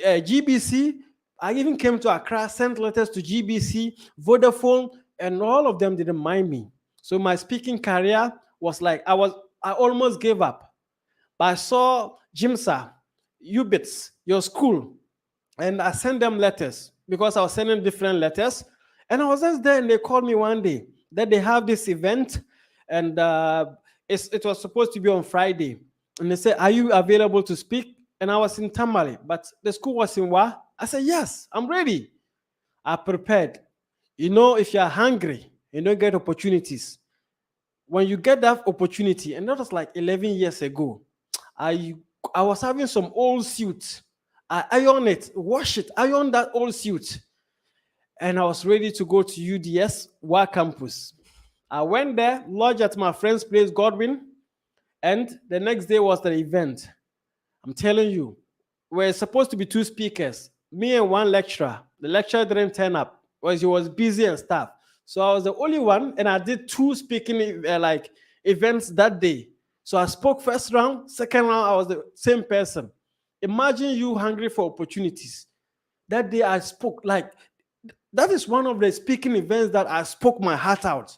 GBC, I even came to Accra, sent letters to GBC, Vodafone, and all of them didn't mind me. So my speaking career was like, I almost gave up. But I saw Jimsa, UBITS, your school, and I sent them letters because I was sending different letters. And I was just there, and they called me one day that they have this event, and it was supposed to be on Friday. And they said, are you available to speak? And I was in Tamale, but the school was in Wa. I said, yes, I'm ready. I prepared. You know, if you're hungry, you don't get opportunities. When you get that opportunity, and that was like 11 years ago, I was having some old suit. I iron it, wash it, iron that old suit. And I was ready to go to UDS, Wa campus. I went there, lodged at my friend's place, Godwin, and the next day was the event. I'm telling you, we're supposed to be 2 speakers, me and 1 lecturer. The lecturer didn't turn up because he was busy and stuff. So I was the only one, and I did 2 speaking events that day. So I spoke first round, second round, I was the same person. Imagine you hungry for opportunities. That day I spoke like, that is one of the speaking events that I spoke my heart out.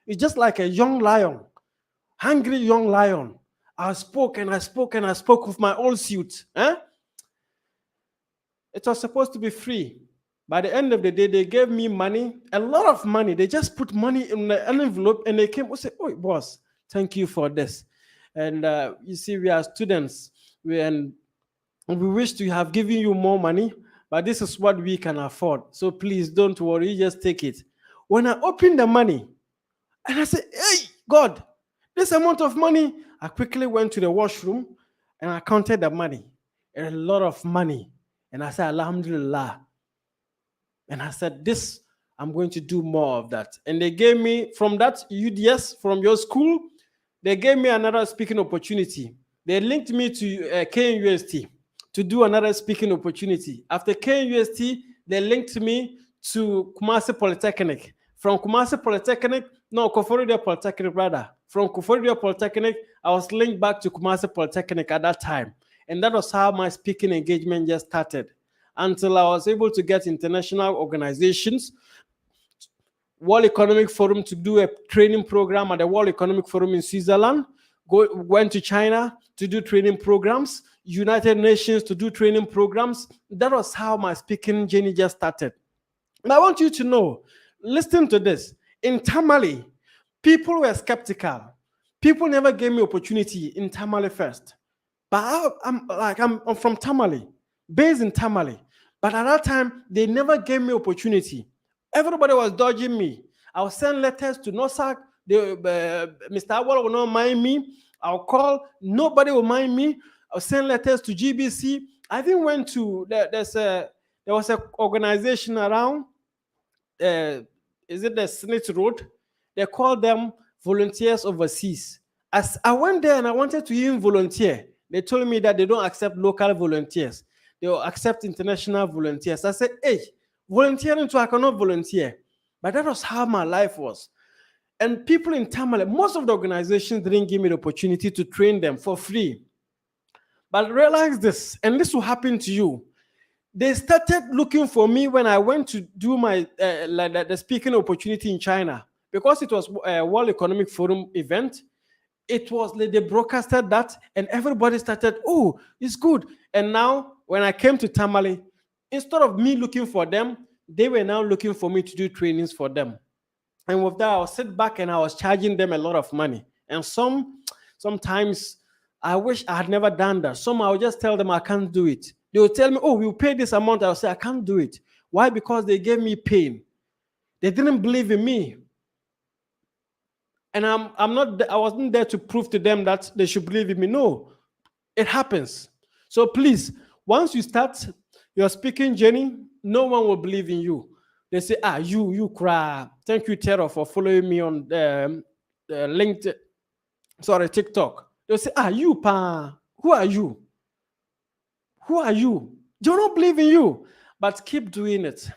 It's just like a young lion, hungry young lion. I spoke and I spoke and I spoke with my old suit. It was supposed to be free. By the end of the day, they gave me money, a lot of money. They just put money in an envelope and they came and said, "Oh, boss, thank you for this." And you see, we are students, and we wish to have given you more money, but this is what we can afford. So please don't worry, just take it. When I opened the money, and I said, "Hey, God, this amount of money," I quickly went to the washroom and I counted the money, a lot of money. And I said, Alhamdulillah. And I said, this, I'm going to do more of that. And they gave me, from that UDS, from your school, they gave me another speaking opportunity. They linked me to QnA to do another speaking opportunity. After QnA, they linked me to Kumasi Polytechnic. From Kumasi Polytechnic, no, Koforidua Polytechnic rather. From Koforidua Polytechnic, I was linked back to Kumasi Polytechnic at that time. And that was how my speaking engagement just started, until I was able to get international organizations, World Economic Forum, to do a training program at the World Economic Forum in Switzerland, went to China to do training programs, United Nations to do training programs. That was how my speaking journey just started. And I want you to know, listen to this. In Tamale, people were skeptical. People never gave me opportunity in Tamale first. But I'm from Tamale, based in Tamale. But at that time, they never gave me opportunity. Everybody was dodging me. I would send letters to NOSAC. Mr. Awal will not mind me. I'll call. Nobody will mind me. I'll send letters to GBC. I even went to, there was an organization around, is it the Senate Road? They called them Volunteers Overseas. As I went there and I wanted to even volunteer, they told me that they don't accept local volunteers. They will accept international volunteers. I said, hey, volunteering too, I cannot volunteer. But that was how my life was. And people in Tamale, most of the organizations didn't give me the opportunity to train them for free. But realize this, and this will happen to you. They started looking for me when I went to do my the speaking opportunity in China, because it was a World Economic Forum event. It was, they broadcasted that, and everybody started, oh, it's good. And now, when I came to Tamale, instead of me looking for them, they were now looking for me to do trainings for them. And with that, I was sit back and I was charging them a lot of money. And sometimes I wish I had never done that. Some I would just tell them I can't do it. They would tell me, oh, we'll pay this amount. I'll say, I can't do it. Why? Because they gave me pain. They didn't believe in me. And I wasn't there to prove to them that they should believe in me. No, it happens. So please, once you start your speaking journey, no one will believe in you. They say, you cry. Thank you, Tero, for following me on LinkedIn, TikTok. They'll say, you, pa, who are you? Who are you? They don't believe in you, but keep doing it.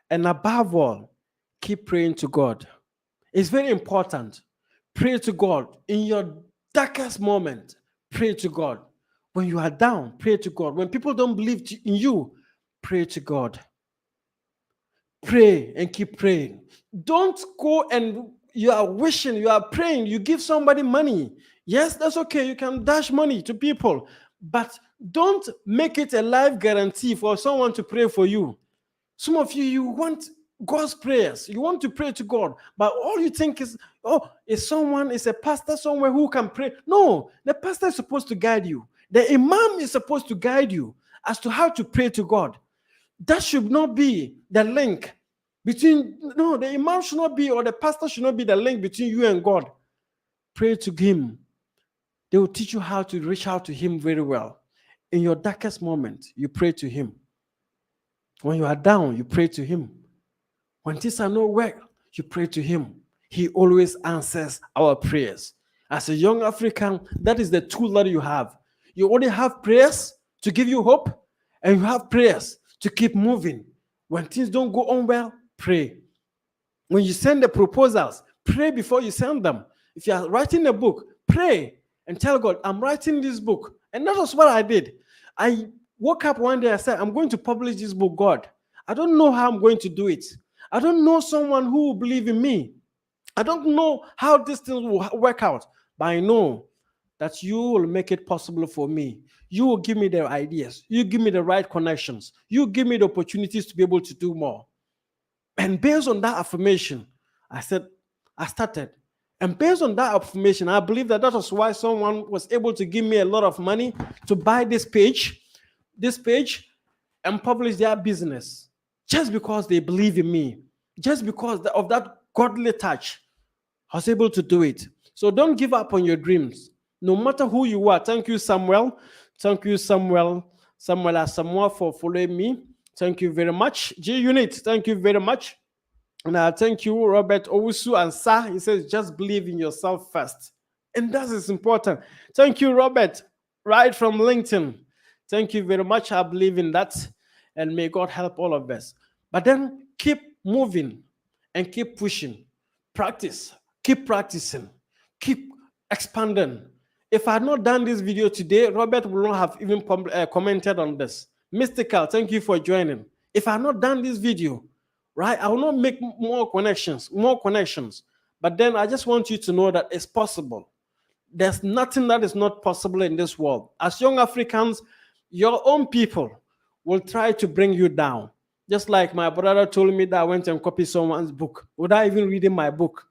And above all, keep praying to God. It's very important. Pray to God. In your darkest moment, pray to God. When you are down, pray to God. When people don't believe in you, pray to God. Pray and keep praying. Don't go and you are wishing, you are praying, you give somebody money. Yes, that's okay. You can dash money to people, but don't make it a life guarantee for someone to pray for you. Some of you, you want God's prayers. You want to pray to God, but all you think is, is a pastor somewhere who can pray. No, the pastor is supposed to guide you. The imam is supposed to guide you as to how to pray to God. That should not be the link between, the imam should not be, or the pastor should not be the link between you and God. Pray to him. They will teach you how to reach out to him very well. In your darkest moment, you pray to him. When you are down, you pray to him. When things are not well, you pray to him. He always answers our prayers. As a young African, that is the tool that you have. You only have prayers to give you hope, and you have prayers to keep moving. When things don't go on well, pray. When you send the proposals, pray before you send them. If you are writing a book, pray. and tell God, I'm writing this book. And that was what I did. I woke up one day, I said, I'm going to publish this book, God. I don't know how I'm going to do it. I don't know someone who will believe in me. I don't know how this thing will work out, but I know that you will make it possible for me. You will give me the ideas. You give me the right connections. You give me the opportunities to be able to do more. And based on that affirmation, I said, I started. And based on that affirmation, I believe that that was why someone was able to give me a lot of money to buy this page, and publish their business. Just because they believe in me, just because of that godly touch, I was able to do it. So don't give up on your dreams. No matter who you are. Thank you, Samuel. Thank you, Samuel. Samuel for following me. Thank you very much. G Unit, thank you very much. And thank you, Robert Owusu and Sa. He says, just believe in yourself first. And that is important. Thank you, Robert, right from LinkedIn. Thank you very much. I believe in that. And may God help all of us. But then keep moving and keep pushing. Practice. Keep practicing. Keep expanding. If I had not done this video today, Robert would not have even commented on this. Mystical, thank you for joining. If I had not done this video, right, I will not make more connections. But then I just want you to know that it's possible. There's nothing that is not possible in this world. As young Africans, your own people will try to bring you down. Just like my brother told me that I went and copied someone's book without even reading my book.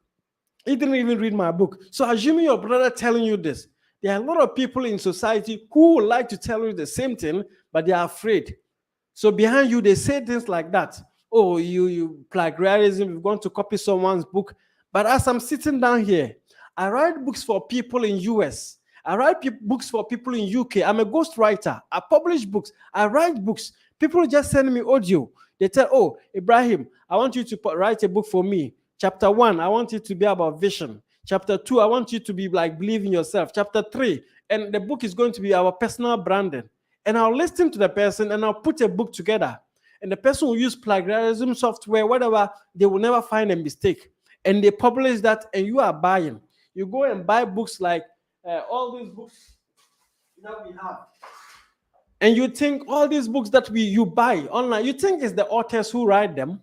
He didn't even read my book. So assuming your brother telling you this, there are a lot of people in society who would like to tell you the same thing, but they are afraid. So behind you, they say things like that. Oh, you plagiarism, you've gone to copy someone's book. But as I'm sitting down here, I write books for people in US. I write books for people in UK. I'm a ghostwriter. I publish books. I write books. People just send me audio. They tell, oh, Ibrahim, I want you to write a book for me. Chapter 1, I want it to be about vision. Chapter 2, I want you to be like believe in yourself. Chapter 3, and the book is going to be our personal branding. And I'll listen to the person and I'll put a book together. And the person will use plagiarism software, whatever, they will never find a mistake. And they publish that and you are buying. You go and buy books like all these books that we have. And you think all these books that you buy online, you think it's the authors who write them.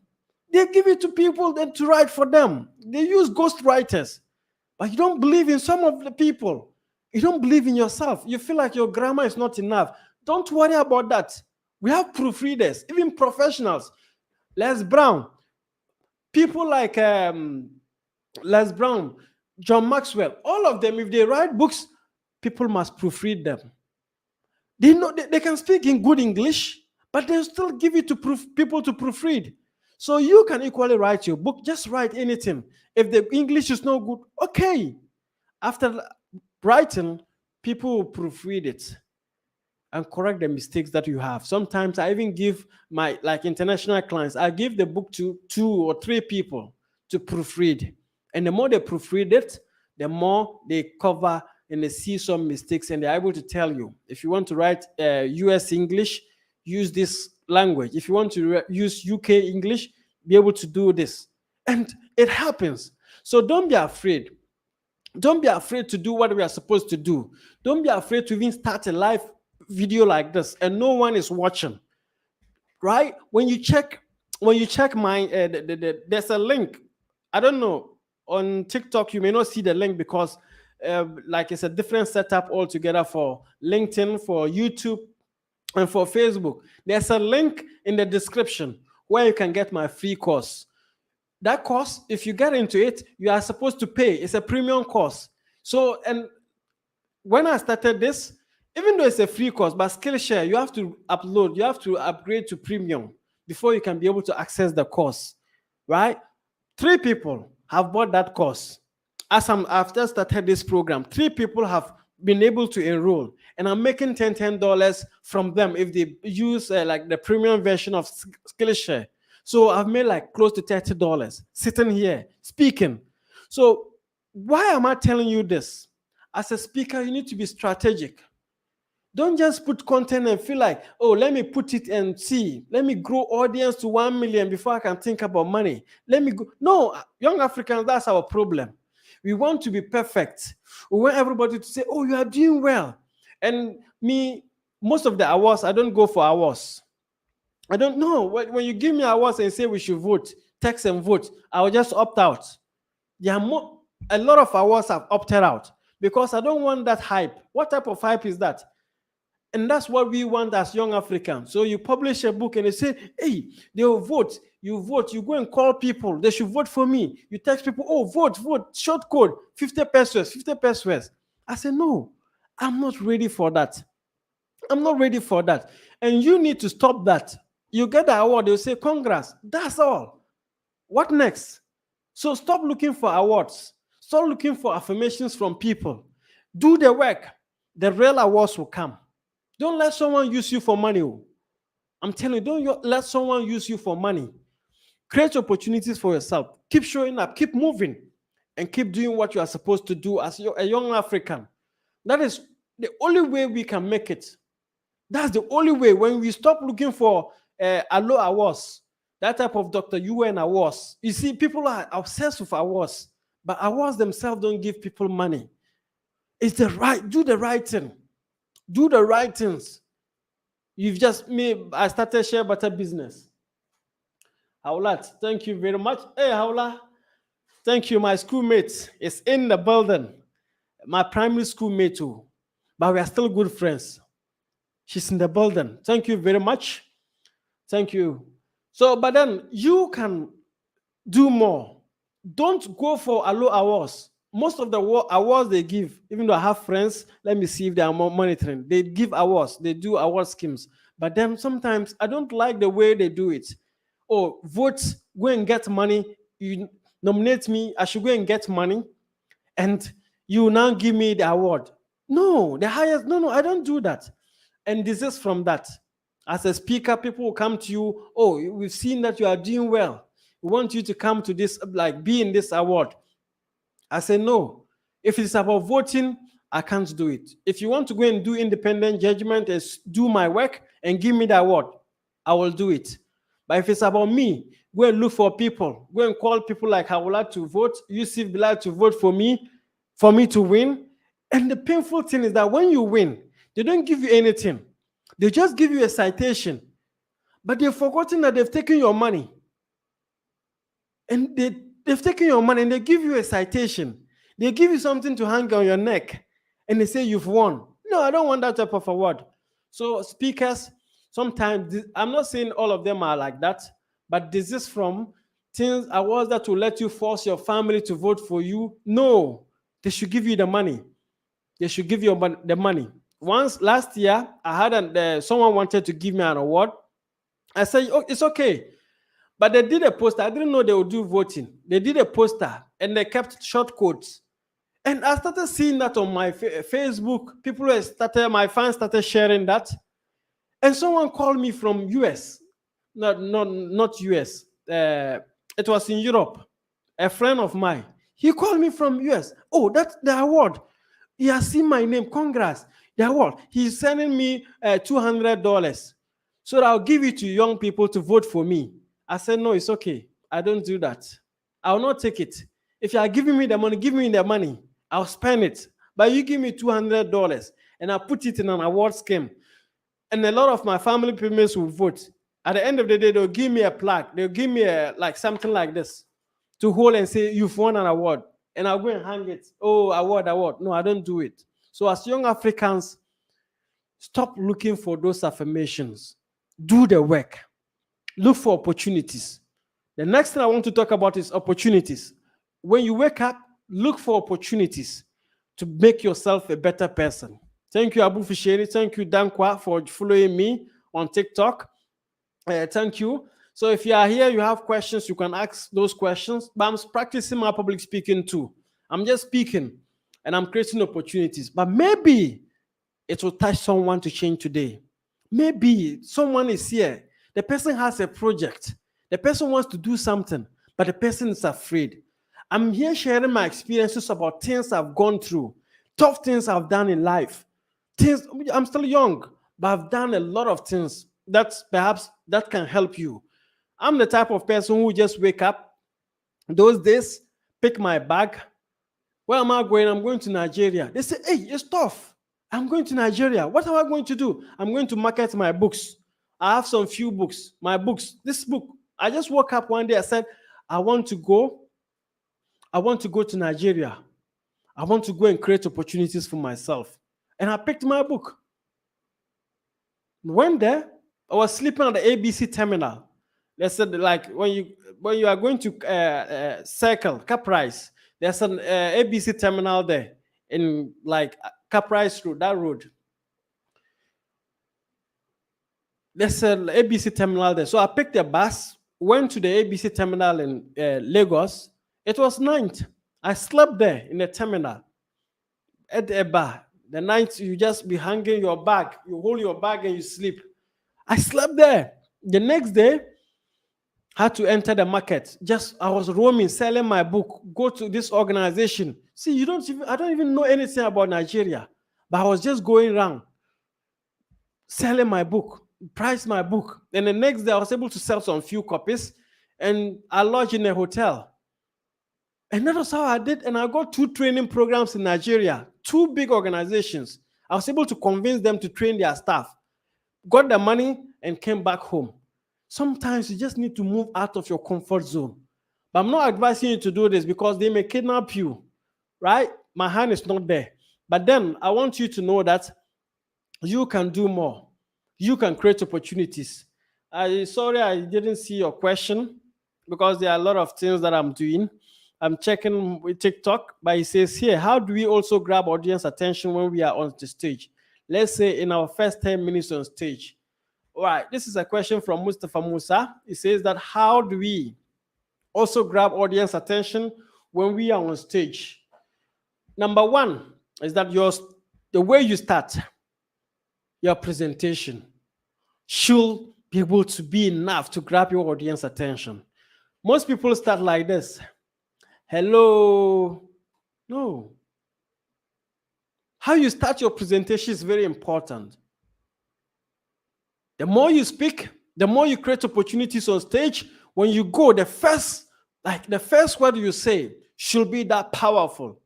They give it to people then to write for them. They use ghost writers. But you don't believe in some of the people. You don't believe in yourself. You feel like your grammar is not enough. Don't worry about that. We have proofreaders, even professionals. Les Brown, people like Les Brown, John Maxwell, all of them, if they write books, people must proofread them. They know they can speak in good English, but they'll still give it to people to proofread. So you can equally write your book. Just write anything. If the English is no good, okay. After writing, people will proofread it and correct the mistakes that you have. Sometimes I even give my international clients, I give the book to 2 or 3 people to proofread. And the more they proofread it, the more they cover and they see some mistakes and they're able to tell you. If you want to write US English, use this language. If you want to use UK English, be able to do this. And it happens. So don't be afraid. Don't be afraid to do what we are supposed to do. Don't be afraid to even start a live video like this and no one is watching. Right? When you check my there's a link. I don't know. On TikTok, you may not see the link because it's a different setup altogether for LinkedIn, for YouTube, and for Facebook. There's a link in the description where you can get my free course. That course, if you get into it, you are supposed to pay. It's a premium course. So, and when I started this, even though it's a free course, but Skillshare, you have to upload, you have to upgrade to premium before you can be able to access the course, right? 3 people have bought that course. As I've just started this program, 3 people have been able to enroll, and I'm making $10 from them if they use the premium version of Skillshare. So I've made close to $30 sitting here speaking. So why am I telling you this? As a speaker, you need to be strategic. Don't just put content and feel like, oh, let me put it and see. Let me grow audience to 1 million before I can think about money. Let me go. No, young Africans, that's our problem. We want to be perfect. We want everybody to say, oh, you are doing well. And me, most of the awards, I don't go for awards. I don't know. When you give me awards and say we should vote, text and vote, I will just opt out. There are a lot of awards have opted out because I don't want that hype. What type of hype is that? And that's what we want as young Africans. So you publish a book and they say, hey, they will vote. You vote. You go and call people. They should vote for me. You text people, oh, vote, vote. Short code, 50 pesos, 50 pesos. I say, no, I'm not ready for that. I'm not ready for that. And you need to stop that. You get the award, they'll say, congrats. That's all. What next? So stop looking for awards. Stop looking for affirmations from people. Do the work. The real awards will come. Don't let someone use you for money. I'm telling you, don't let someone use you for money. Create opportunities for yourself. Keep showing up, keep moving, and keep doing what you are supposed to do as a young African. That is the only way we can make it. That's the only way. When we stop looking for allo awards, that type of Dr. UN awards. You see, people are obsessed with awards, but awards themselves don't give people money. It's do the right thing. Do the right things. I started share butter business. Howlat, thank you very much. Hey, Howla, thank you. My schoolmate is in the building. My primary schoolmate too, but we are still good friends. She's in the building. Thank you very much. Thank you. So, but then you can do more. Don't go for allo awards. Most of the awards they give, even though I have friends, let me see if they are monitoring. They give awards, they do award schemes. But then sometimes I don't like the way they do it. Oh, vote, go and get money. You nominate me, I should go and get money. And you now give me the award. No, the highest, no, I don't do that. And this is from that. As a speaker, people will come to you, oh, we've seen that you are doing well. We want you to come to this, like be in this award. I say, no. If it's about voting, I can't do it. If you want to go and do independent judgment and do my work and give me the award, I will do it. But if it's about me, go and look for people. Go and call people like Hawala to vote, Yusuf Bilal to vote for me to win. And the painful thing is that when you win, they don't give you anything. They just give you a citation. But they've forgotten that they've taken your money. And they've taken your money and they give you a citation. They give you something to hang on your neck. And they say you've won. No, I don't want that type of award. So speakers, sometimes, I'm not saying all of them are like that, but this is from things, awards that will let you force your family to vote for you. No, they should give you the money. They should give you the money. Once last year, I had someone wanted to give me an award. I said, oh, it's okay. But they did a poster. I didn't know they would do voting. They did a poster and they kept short codes. And I started seeing that on my Facebook. My fans started sharing that. And someone called me from US. Not US. It was in Europe. A friend of mine. He called me from US. Oh, that's the award. He has seen my name. Congrats. The award. He's sending me $200 so that I'll give it to young people to vote for me. I said, no, it's okay. I don't do that. I will not take it. If you are giving me the money, give me the money. I'll spend it. But you give me $200 and I'll put it in an award scheme. And a lot of my family members will vote. At the end of the day, they'll give me a plaque. They'll give me something like this to hold and say, you've won an award. And I'll go and hang it. Oh, award. No, I don't do it. So as young Africans, stop looking for those affirmations. Do the work. Look for opportunities. The next thing I want to talk about is opportunities. When you wake up, look for opportunities to make yourself a better person. Thank you, Abu Fisheri. Thank you, Dankwa, for following me on TikTok. Thank you. So if you are here, you have questions, you can ask those questions. But I'm practicing my public speaking too. I'm just speaking and I'm creating opportunities. But maybe it will touch someone to change today. Maybe someone is here. The person has a project. The person wants to do something, but the person is afraid. I'm here sharing my experiences about things I've gone through, tough things I've done in life. I'm still young, but I've done a lot of things that perhaps that can help you. I'm the type of person who just wake up those days, pick my bag, Where am I going? I'm going to Nigeria. They say, hey, it's tough. I'm going to Nigeria. What am I going to do? I'm going to market my books. I have some few books. My books. This book. I just woke up one day. I said, I want to go to Nigeria. I want to go and create opportunities for myself. And I picked my book. Went there. I was sleeping at the ABC terminal. They said, like, when you are going to Circle, Caprice, there's an ABC terminal there in like Caprice Road, that road. There's an ABC terminal there. So I picked a bus, went to the ABC terminal in Lagos. It was night. I slept there in the terminal at the bar. The night you just be hanging your bag, you hold your bag and you sleep. I slept there. The next day, had to enter the market. I was roaming, selling my book, go to this organization. See, I don't even know anything about Nigeria, but I was just going around selling my book, price my book. And the next day I was able to sell some few copies and I lodged in a hotel. And that was how I did. And I got 2 training programs in Nigeria, 2 big organizations. I was able to convince them to train their staff, got the money and came back home. Sometimes you just need to move out of your comfort zone. But I'm not advising you to do this because they may kidnap you, right? My hand is not there. But then I want you to know that you can do more. You can create opportunities. Sorry, I didn't see your question because there are a lot of things that I'm doing. I'm checking with TikTok, but it says here, how do we also grab audience attention when we are on the stage? Let's say in our first 10 minutes on stage. All right, this is a question from Mustafa Musa. It says that how do we also grab audience attention when we are on stage? Number 1 is that the way you start your presentation should be able to be enough to grab your audience attention. Most people start like this. Hello. No. How you start your presentation is very important. The more you speak, the more you create opportunities on stage. When you go, the first word you say should be that powerful.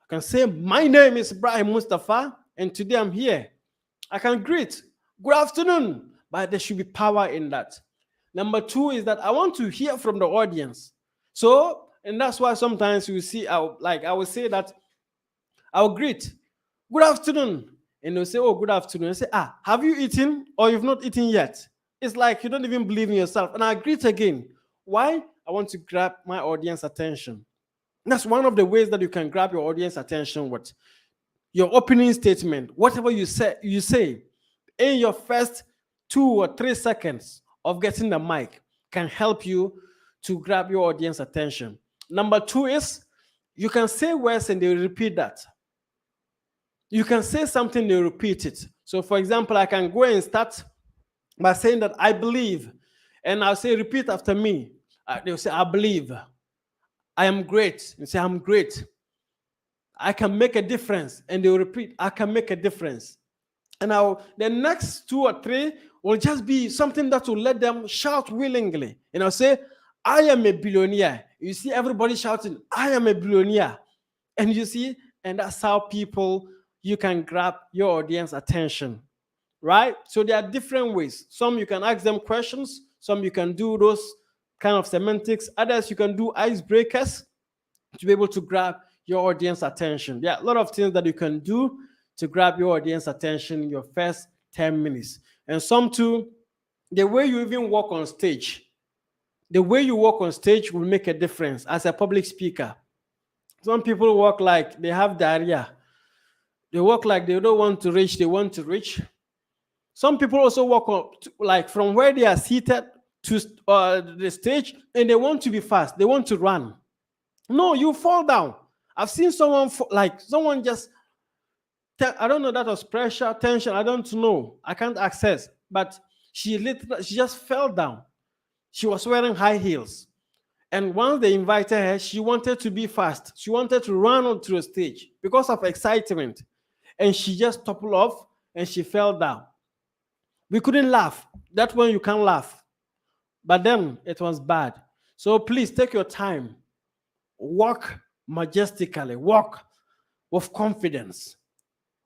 I can say, my name is Ibrahim Mustapha, and today I'm here. I can greet, good afternoon, but there should be power in that. Number 2 is that I want to hear from the audience. So, and that's why sometimes you see, I will say that I'll greet, good afternoon. And they'll say, oh, good afternoon. I say, have you eaten or you've not eaten yet? It's like you don't even believe in yourself. And I greet again. Why? I want to grab my audience attention. That's one of the ways that you can grab your audience attention with your opening statement. Whatever you say in your first 2 or 3 seconds of getting the mic can help you to grab your audience attention. Number 2 is you can say words and they will repeat that. You can say something, they repeat it. So, for example, I can go and start by saying that I believe, and I'll say, repeat after me. They'll say, I believe. I am great. You say, I'm great. I can make a difference. And they'll repeat, I can make a difference. And now the next 2 or 3 will just be something that will let them shout willingly. And I'll say, I am a billionaire. You see everybody shouting, I am a billionaire. And you see, and that's how you can grab your audience attention, right? So there are different ways. Some you can ask them questions. Some you can do those kind of semantics. Others you can do icebreakers to be able to grab your audience attention. There are a lot of things that you can do to grab your audience attention in your first 10 minutes. And some too, the way you even walk on stage. The way you walk on stage will make a difference as a public speaker. Some people walk like they have diarrhea. They walk like they don't want to reach, they want to reach. Some people also walk up like from where they are seated to the stage and they want to be fast. They want to run. No, you fall down. I've seen someone just, I don't know, that was pressure, tension, I don't know. I can't access. But she just fell down. She was wearing high heels. And once they invited her, she wanted to be fast. She wanted to run onto the stage because of excitement. And she just toppled off and she fell down. We couldn't laugh. That's when you can't laugh. But then it was bad. So please take your time. Walk majestically, walk with confidence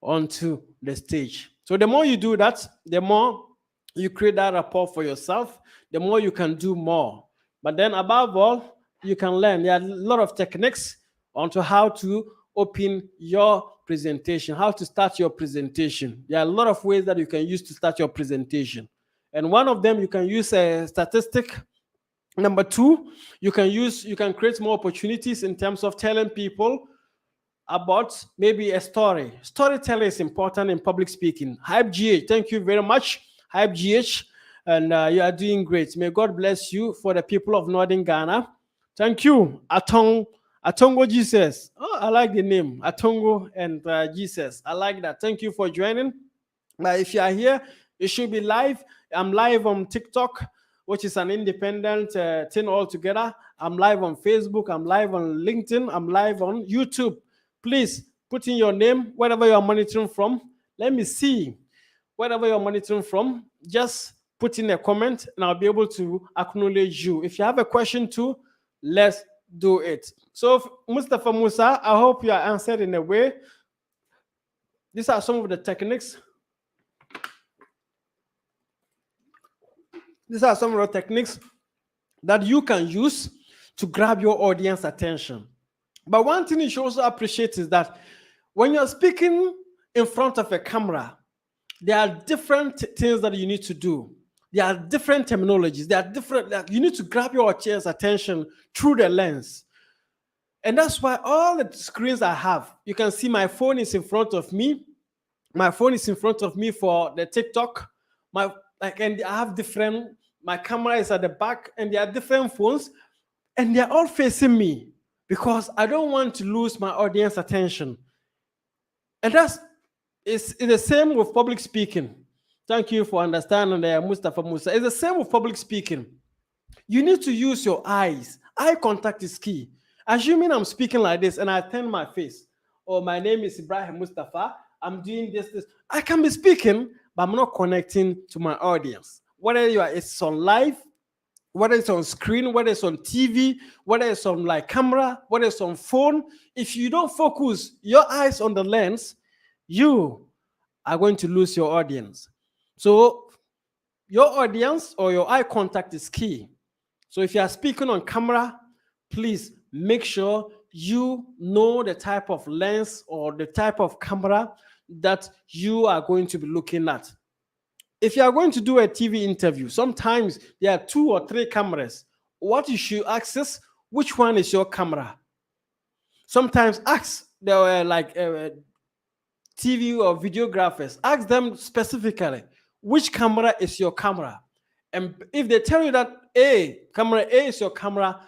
onto the stage. So the more you do that, the more you create that rapport for yourself, the more you can do more. But then above all, you can learn. There are a lot of techniques onto how to open your presentation, how to start your presentation. There are a lot of ways that you can use to start your presentation. And one of them, you can use a statistic. Number two, you can create more opportunities in terms of telling people about maybe a story. Storytelling is important in public speaking. Hype GH, thank you very much, Hype GH, and you are doing great. May God bless you. For the people of Northern Ghana, thank you, Atongo Jesus. Oh, I like the name, Atongo and Jesus. I like that. Thank you for joining. If you are here, it should be live. I'm live on TikTok, which is an independent thing altogether. I'm live on Facebook. I'm live on LinkedIn. I'm live on YouTube. Please put in your name, wherever you are monitoring from. Let me see. Wherever you're monitoring from, just put in a comment and I'll be able to acknowledge you. If you have a question too, let's do it. So, Mustafa Musa, I hope you are answered in a way. These are some of the techniques. These are some of the techniques that you can use to grab your audience attention. But one thing you should also appreciate is that when you're speaking in front of a camera, there are different things that you need to do. There are different terminologies. There are different, you need to grab your audience attention through the lens. And that's why all the screens I have, you can see my phone is in front of me. My phone is in front of me for the TikTok. And I have different, my camera is at the back, and there are different phones, and they're all facing me because I don't want to lose my audience attention. And it's the same with public speaking. Thank you for understanding there, Mustafa Musa. It's the same with public speaking. You need to use your eyes. Eye contact is key. Assuming I'm speaking like this and I turn my face, or my name is Ibrahim Mustapha, I'm doing this. I can be speaking, but I'm not connecting to my audience. Whether it's on live, whether it's on screen, whether it's on TV, whether it's on like camera, whether it's on phone, if you don't focus your eyes on the lens, you are going to lose your audience. So your audience or your eye contact is key. So if you are speaking on camera, please make sure you know the type of lens or the type of camera that you are going to be looking at. If you are going to do a TV interview, sometimes there are 2 or 3 cameras. What you should ask is, which one is your camera? Sometimes ask the TV or videographers, ask them specifically, which camera is your camera? And if they tell you that camera A is your camera,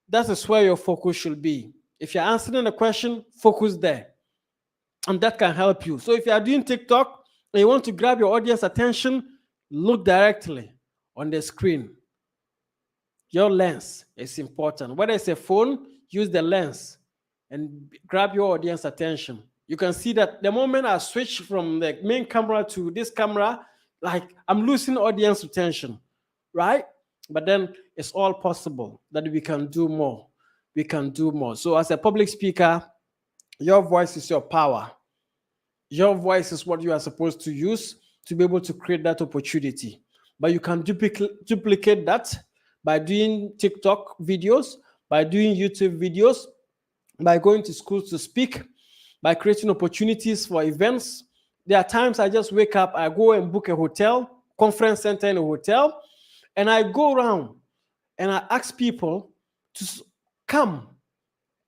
that is where your focus should be. If you're answering a question, focus there. And that can help you. So if you are doing TikTok and you want to grab your audience attention, look directly on the screen. Your lens is important. Whether it's a phone, use the lens and grab your audience attention. You can see that the moment I switch from the main camera to this camera, like I'm losing audience attention, right? But then it's all possible that we can do more. We can do more. So as a public speaker, your voice is your power. Your voice is what you are supposed to use to be able to create that opportunity. But you can duplicate that by doing TikTok videos, by doing YouTube videos, by going to schools to speak, by creating opportunities for events. There are times I just wake up, I go and book a hotel, conference center in a hotel, and I go around and I ask people to come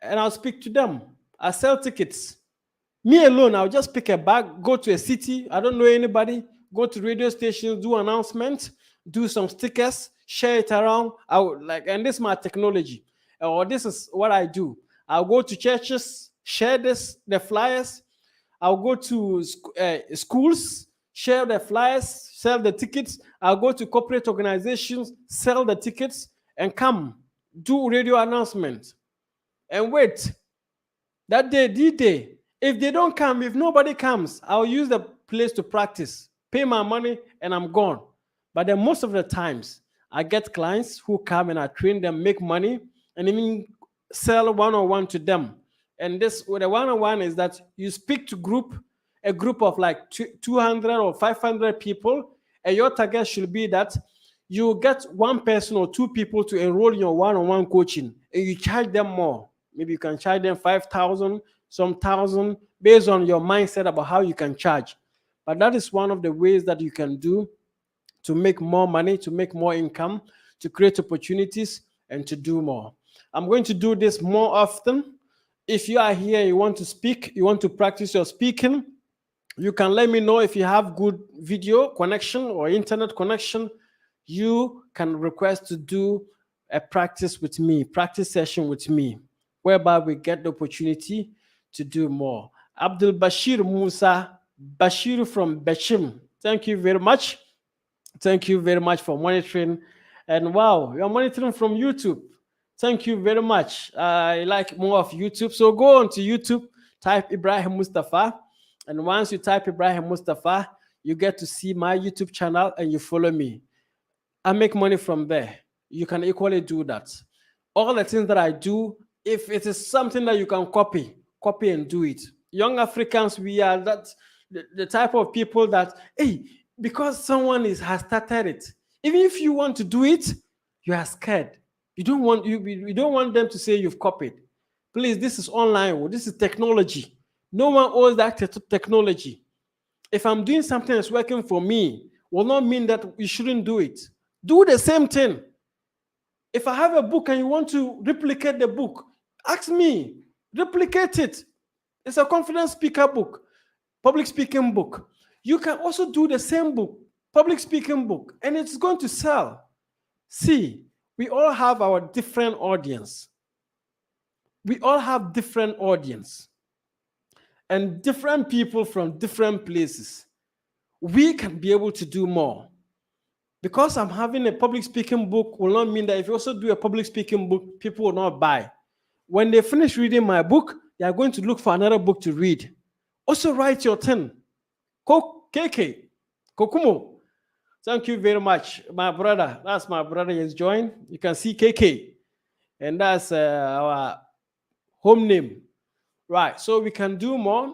and I'll speak to them. I sell tickets. Me alone, I'll just pick a bag, go to a city, I don't know anybody, go to radio stations, do announcements, do some stickers, share it around. And this is my technology, or this is what I do. I'll go to churches, share the flyers. I'll go to schools, share the flyers, sell the tickets. I'll go to corporate organizations, sell the tickets, and come do radio announcements. And wait, that day, D-Day, if they don't come, if nobody comes, I'll use the place to practice, pay my money, and I'm gone. But then most of the times, I get clients who come and I train them, make money, and even sell one-on-one to them. And this with a one-on-one is that you speak to a group of like 200 or 500 people, and your target should be that you get one person or two people to enroll in your one-on-one coaching, and you charge them more. Maybe you can charge them 5,000, some thousand, based on your mindset about how you can charge. But that is one of the ways that you can do to make more money, to make more income, to create opportunities, and to do more. I'm going to do this more often. If you are here, you want to speak, you want to practice your speaking, you can let me know. If you have good video connection or internet connection, you can request to do a practice with me, practice session with me, whereby we get the opportunity to do more. Abdul Bashir Musa, Bashir from Bashim, thank you very much. Thank you very much for monitoring. And wow, you're monitoring from YouTube. Thank you very much. I like more of YouTube. So go on to YouTube, type Ibrahim Mustapha. And once you type Ibrahim Mustapha, you get to see my YouTube channel and you follow me. I make money from there. You can equally do that. All the things that I do, if it is something that you can copy and do it. Young Africans, we are the type of people that, hey, because someone has started it, even if you want to do it, you are scared. You don't want them to say you've copied. Please, this is online. This is technology. No one owes that technology. If I'm doing something that's working for me, will not mean that you shouldn't do it. Do the same thing. If I have a book and you want to replicate the book, ask me, replicate it. It's a confidence speaker book, public speaking book. You can also do the same book, public speaking book, and it's going to sell. See, we all have our different audience. We all have different audience and different people from different places. We can be able to do more. Because I'm having a public speaking book will not mean that if you also do a public speaking book, people will not buy. When they finish reading my book, they are going to look for another book to read. Also write your thing. KK, Kokumo. Thank you very much. My brother, that's my brother, he has joined. You can see KK. And that's our home name. Right, so we can do more.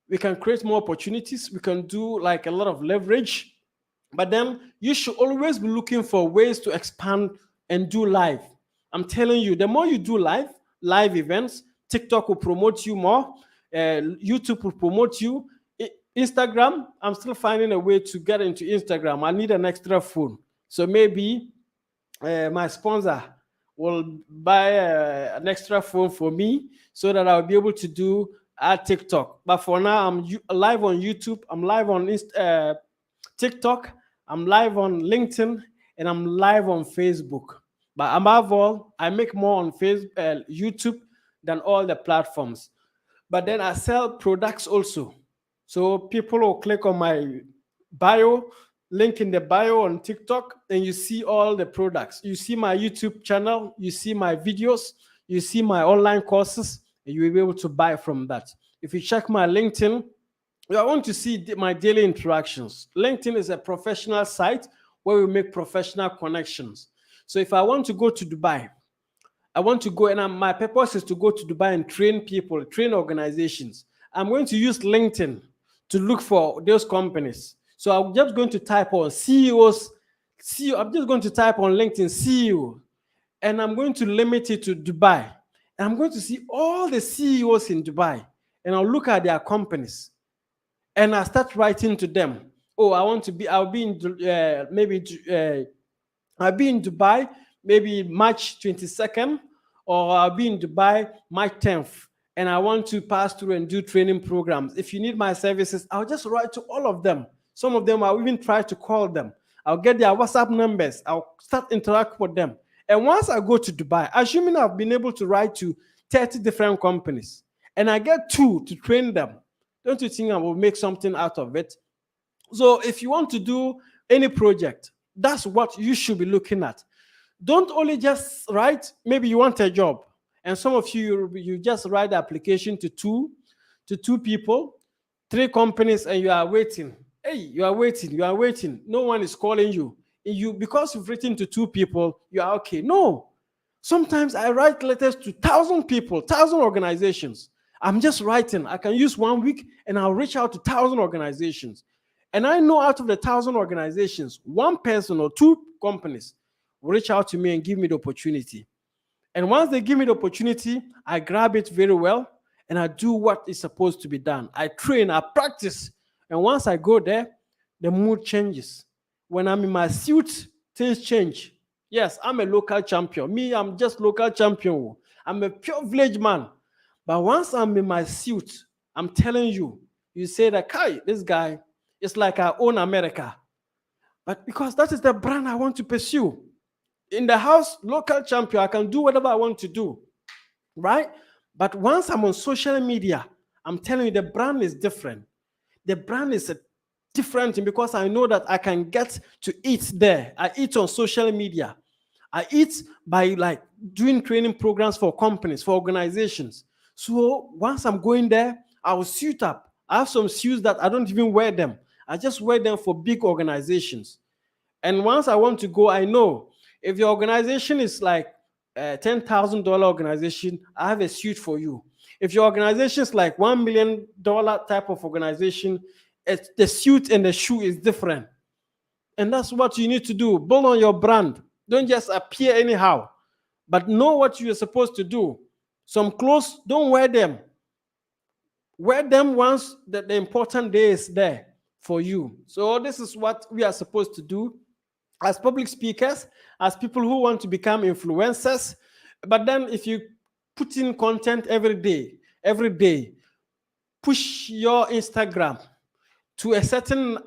We can create more opportunities. We can do like a lot of leverage. But then you should always be looking for ways to expand and do live. I'm telling you, the more you do live events, TikTok will promote you more. YouTube will promote you. Instagram, I'm still finding a way to get into Instagram. I need an extra phone. So maybe my sponsor will buy an extra phone for me so that I'll be able to do TikTok. But for now, I'm live on YouTube. I'm live on TikTok. I'm live on LinkedIn, and I'm live on Facebook. But above all, I make more on YouTube than all the platforms. But then I sell products also. So people will click on my bio, link in the bio on TikTok, and you see all the products. You see my YouTube channel, you see my videos, you see my online courses, and you will be able to buy from that. If you check my LinkedIn, I want to see my daily interactions. LinkedIn is a professional site where we make professional connections. So if I want to go to Dubai, I want to go, and my purpose is to go to Dubai and train people, train organizations. I'm going to use LinkedIn to look for those companies. So I'm just going to type on CEOs. I'm just going to type on LinkedIn CEO, and I'm going to limit it to Dubai. And I'm going to see all the CEOs in Dubai, and I'll look at their companies. And I start writing to them. Oh, I'll be in Dubai, maybe March 22nd, or I'll be in Dubai March 10th, and I want to pass through and do training programs. If you need my services, I'll just write to all of them. Some of them, I'll even try to call them. I'll get their WhatsApp numbers. I'll start interact with them. And once I go to Dubai, assuming I've been able to write to 30 different companies, and I get 2 to train them, don't you think I will make something out of it? So if you want to do any project, that's what you should be looking at. Don't only just write, maybe you want a job, and some of you just write the application to two people, 3 companies, and you are waiting. Hey, you are waiting. No one is calling you. Because you've written to 2 people, you are okay. No. Sometimes I write letters to 1,000 people, 1,000 organizations. I'm just writing. I can use 1 week and I'll reach out to 1,000 organizations. And I know out of the 1,000 organizations, one person or two companies will reach out to me and give me the opportunity. And once they give me the opportunity, I grab it very well and I do what is supposed to be done. I train, I practice. And once I go there, the mood changes. When I'm in my suit, things change. Yes, I'm a local champion. Me, I'm just local champion. I'm a pure village man. But once I'm in my suit, I'm telling you, you say that, Kai, this guy is like I own America. But because that is the brand I want to pursue. In the house, local champion, I can do whatever I want to do, right? But once I'm on social media, I'm telling you the brand is different. The brand is a different thing because I know that I can get to eat there. I eat on social media. I eat by like doing training programs for companies, for organizations. So once I'm going there, I will suit up. I have some shoes that I don't even wear them. I just wear them for big organizations. And once I want to go, I know if your organization is like a $10,000 organization, I have a suit for you. If your organization is like $1 million type of organization, the suit and the shoe is different. And that's what you need to do. Build on your brand. Don't just appear anyhow, but know what you're supposed to do. Some clothes, don't wear them. Wear them once the important day is there for you. So this is what we are supposed to do as public speakers, as people who want to become influencers. But then if you put in content every day, push your Instagram to a certain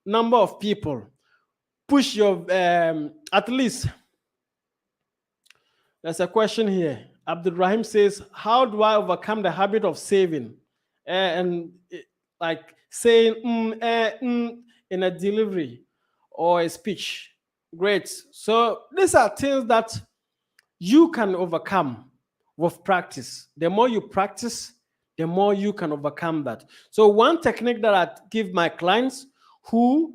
number of people, push your, at least, there's a question here. Ibrahim says, how do I overcome the habit of saving? Like saying in a delivery or a speech. Great. So these are things that you can overcome with practice. The more you practice, the more you can overcome that. So one technique that I give my clients who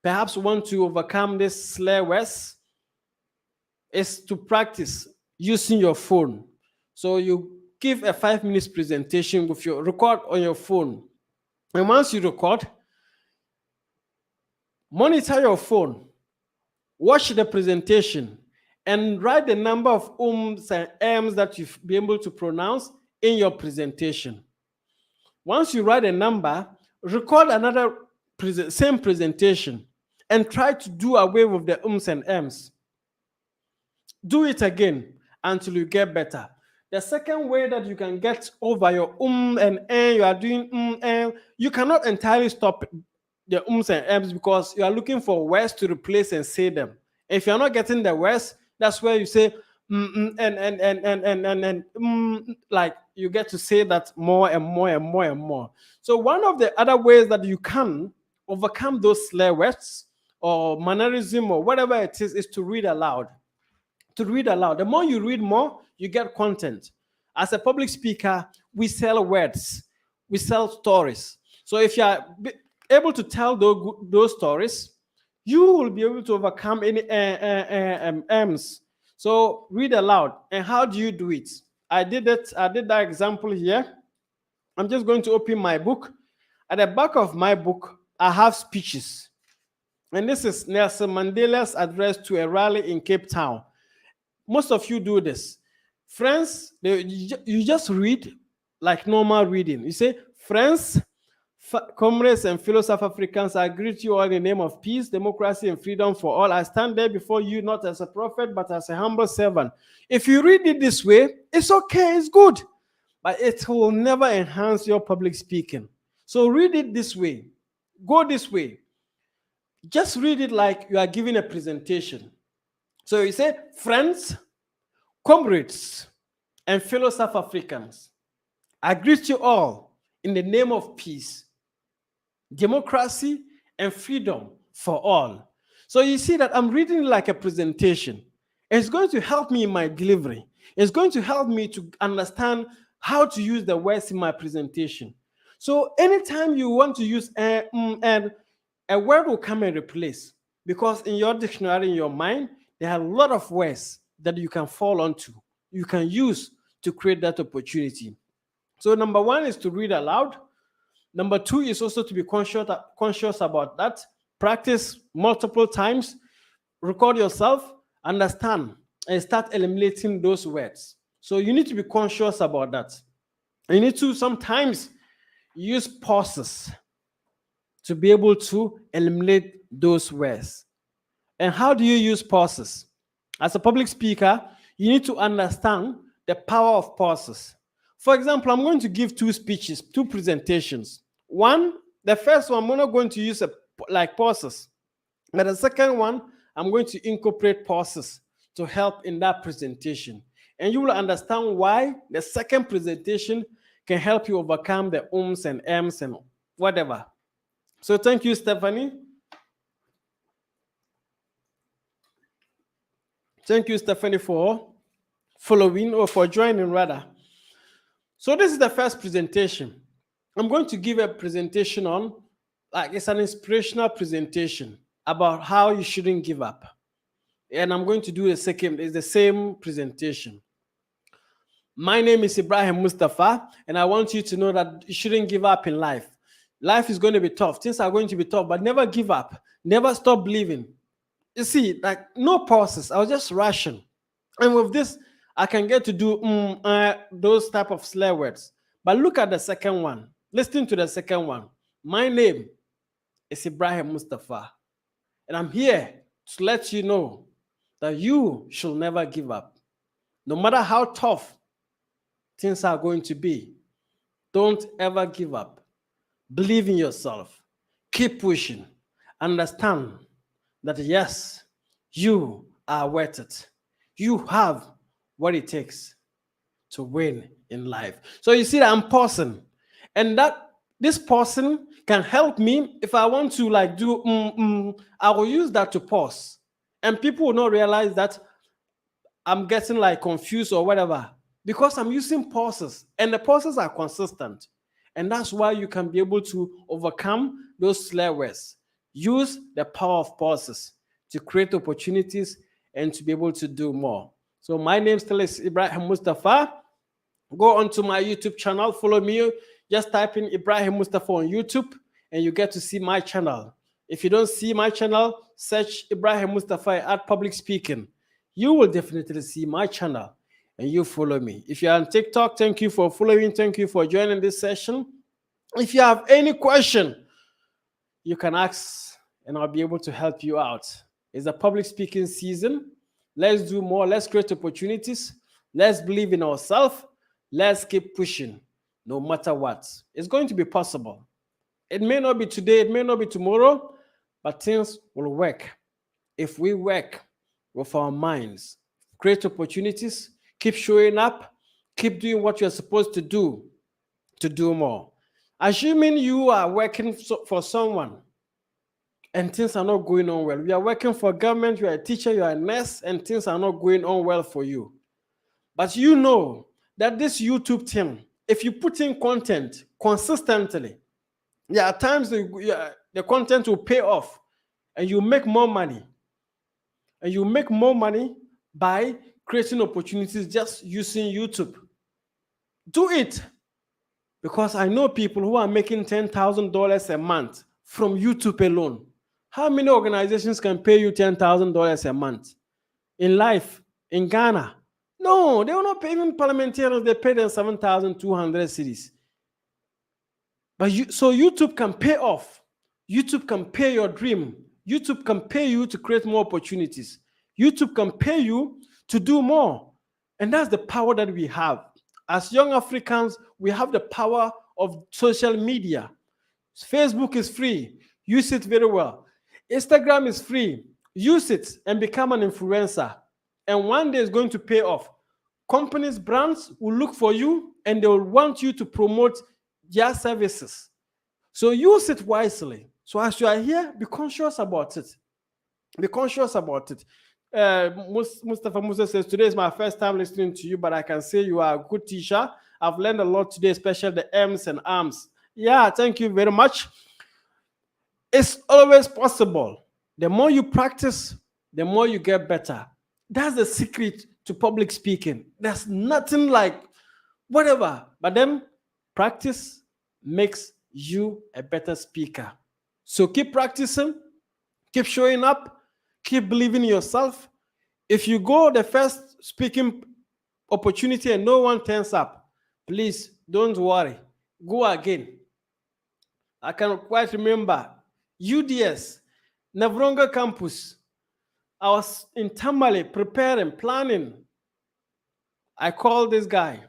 perhaps want to overcome this slur words is to practice using your phone. So you give a 5 minutes presentation with your record on your phone. And once you record, monitor your phone, watch the presentation, and write the number of ums and ms that you'll be able to pronounce in your presentation. Once you write a number, record another same presentation and try to do away with the ums and ms. Do it again until you get better. The second way that you can get over your and you are doing and you cannot entirely stop the ums and ms because you are looking for words to replace and say them. If you're not getting the words, that's where you say like you get to say that more and more and more and more. So one of the other ways that you can overcome those slur words or mannerism or whatever it is to read aloud. To read aloud. The more you read more, you get content. As a public speaker, we sell words, we sell stories. So if you are able to tell those stories, you will be able to overcome any M's. So read aloud. And how do you do it? I did that example here. I'm just going to open my book. At the back of my book, I have speeches. And this is Nelson Mandela's address to a rally in Cape Town. Most of you do this. Friends, you just read like normal reading. You say, friends, comrades and fellow South Africans, I greet you all in the name of peace, democracy, and freedom for all. I stand there before you not as a prophet, but as a humble servant. If you read it this way, it's okay, it's good, but it will never enhance your public speaking. So read it this way. Go this way. Just read it like you are giving a presentation. So you say, friends, comrades, and fellow South Africans, I greet you all in the name of peace, democracy, and freedom for all. So you see that I'm reading like a presentation. It's going to help me in my delivery. It's going to help me to understand how to use the words in my presentation. So anytime you want to use and a word will come and replace, because in your dictionary, in your mind, there are a lot of words that you can fall onto, you can use to create that opportunity. So number one is to read aloud. Number two is also to be conscious about that. Practice multiple times, record yourself, understand, and start eliminating those words. So you need to be conscious about that. You need to sometimes use pauses to be able to eliminate those words. And how do you use pauses? As a public speaker, you need to understand the power of pauses. For example, I'm going to give two speeches, two presentations. One, the first one, I'm not going to use like pauses. But the second one, I'm going to incorporate pauses to help in that presentation. And you will understand why the second presentation can help you overcome the ums and ems and whatever. So thank you, Stephanie. Thank you, Stephanie, for following or for joining rather. So this is the first presentation. I'm going to give a presentation on, like it's an inspirational presentation about how you shouldn't give up. And I'm going to do the same presentation. My name is Ibrahim Mustapha, and I want you to know that you shouldn't give up in life. Life is going to be tough. Things are going to be tough, but never give up. Never stop believing. You see, like no pauses. I was just rushing. And with this, I can get to do those type of slur words. But look at the second one. Listen to the second one. My name is Ibrahim Mustapha. And I'm here to let you know that you should never give up. No matter how tough things are going to be, don't ever give up. Believe in yourself. Keep pushing. Understand that yes, you are worth it. You have what it takes to win in life. So you see that I'm pausing, and that this pausing can help me if I want to like do I will use that to pause, and people will not realize that I'm getting like confused or whatever because I'm using pauses, and the pauses are consistent, and that's why you can be able to overcome those slur words. Use the power of pauses to create opportunities and to be able to do more. So my name still is Ibrahim Mustapha. Go onto my YouTube channel, follow me. Just type in Ibrahim Mustapha on YouTube and you get to see my channel. If you don't see my channel, search Ibrahim Mustapha at public speaking. You will definitely see my channel and you follow me. If you're on TikTok, thank you for following. Thank you for joining this session. If you have any question, you can ask and I'll be able to help you out. It's a public speaking season. Let's do more. Let's create opportunities. Let's believe in ourselves. Let's keep pushing no matter what. It's going to be possible. It may not be today. It may not be tomorrow, but things will work if we work with our minds. Create opportunities. Keep showing up. Keep doing what you're supposed to do more. Assuming you are working for someone and things are not going on well. You are working for government, you are a teacher, you are a nurse, and things are not going on well for you. But you know that this YouTube thing, if you put in content consistently, there are times the content will pay off and you make more money. And you make more money by creating opportunities just using YouTube. Do it. Because I know people who are making $10,000 a month from YouTube alone. How many organizations can pay you $10,000 a month? In life, in Ghana? No, they will not pay even parliamentarians. They pay them 7,200 cedis. But so YouTube can pay off. YouTube can pay your dream. YouTube can pay you to create more opportunities. YouTube can pay you to do more. And that's the power that we have. As young Africans, we have the power of social media. Facebook is free. Use it very well. Instagram is free. Use it and become an influencer. And one day it's going to pay off. Companies, brands will look for you and they will want you to promote their services. So use it wisely. So as you are here, be conscious about it. Be conscious about it. Mustafa Musa says, today is my first time listening to you, but I can say you are a good teacher. I've learned a lot today, especially the M's and arms. Yeah, thank you very much. It's always possible. The more you practice, the more you get better. That's the secret to public speaking. There's nothing like whatever, but then practice makes you a better speaker. So keep practicing, keep showing up, keep believing in yourself. If you go the first speaking opportunity and no one turns up, please don't worry. Go again. I can quite remember UDS, Navronga campus. I was in Tamale preparing, planning. I called this guy.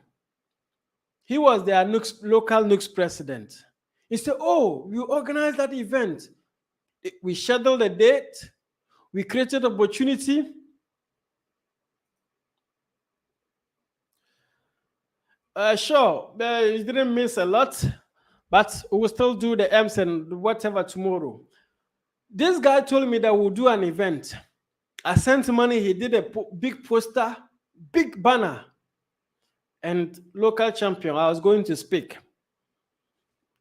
He was their local NUX president. He said, "Oh, you organized that event." We scheduled a date. We created opportunity. Sure, you didn't miss a lot, but we'll still do the M's and whatever tomorrow. This guy told me that we'll do an event. I sent money. He did a big poster, big banner, and local champion. I was going to speak.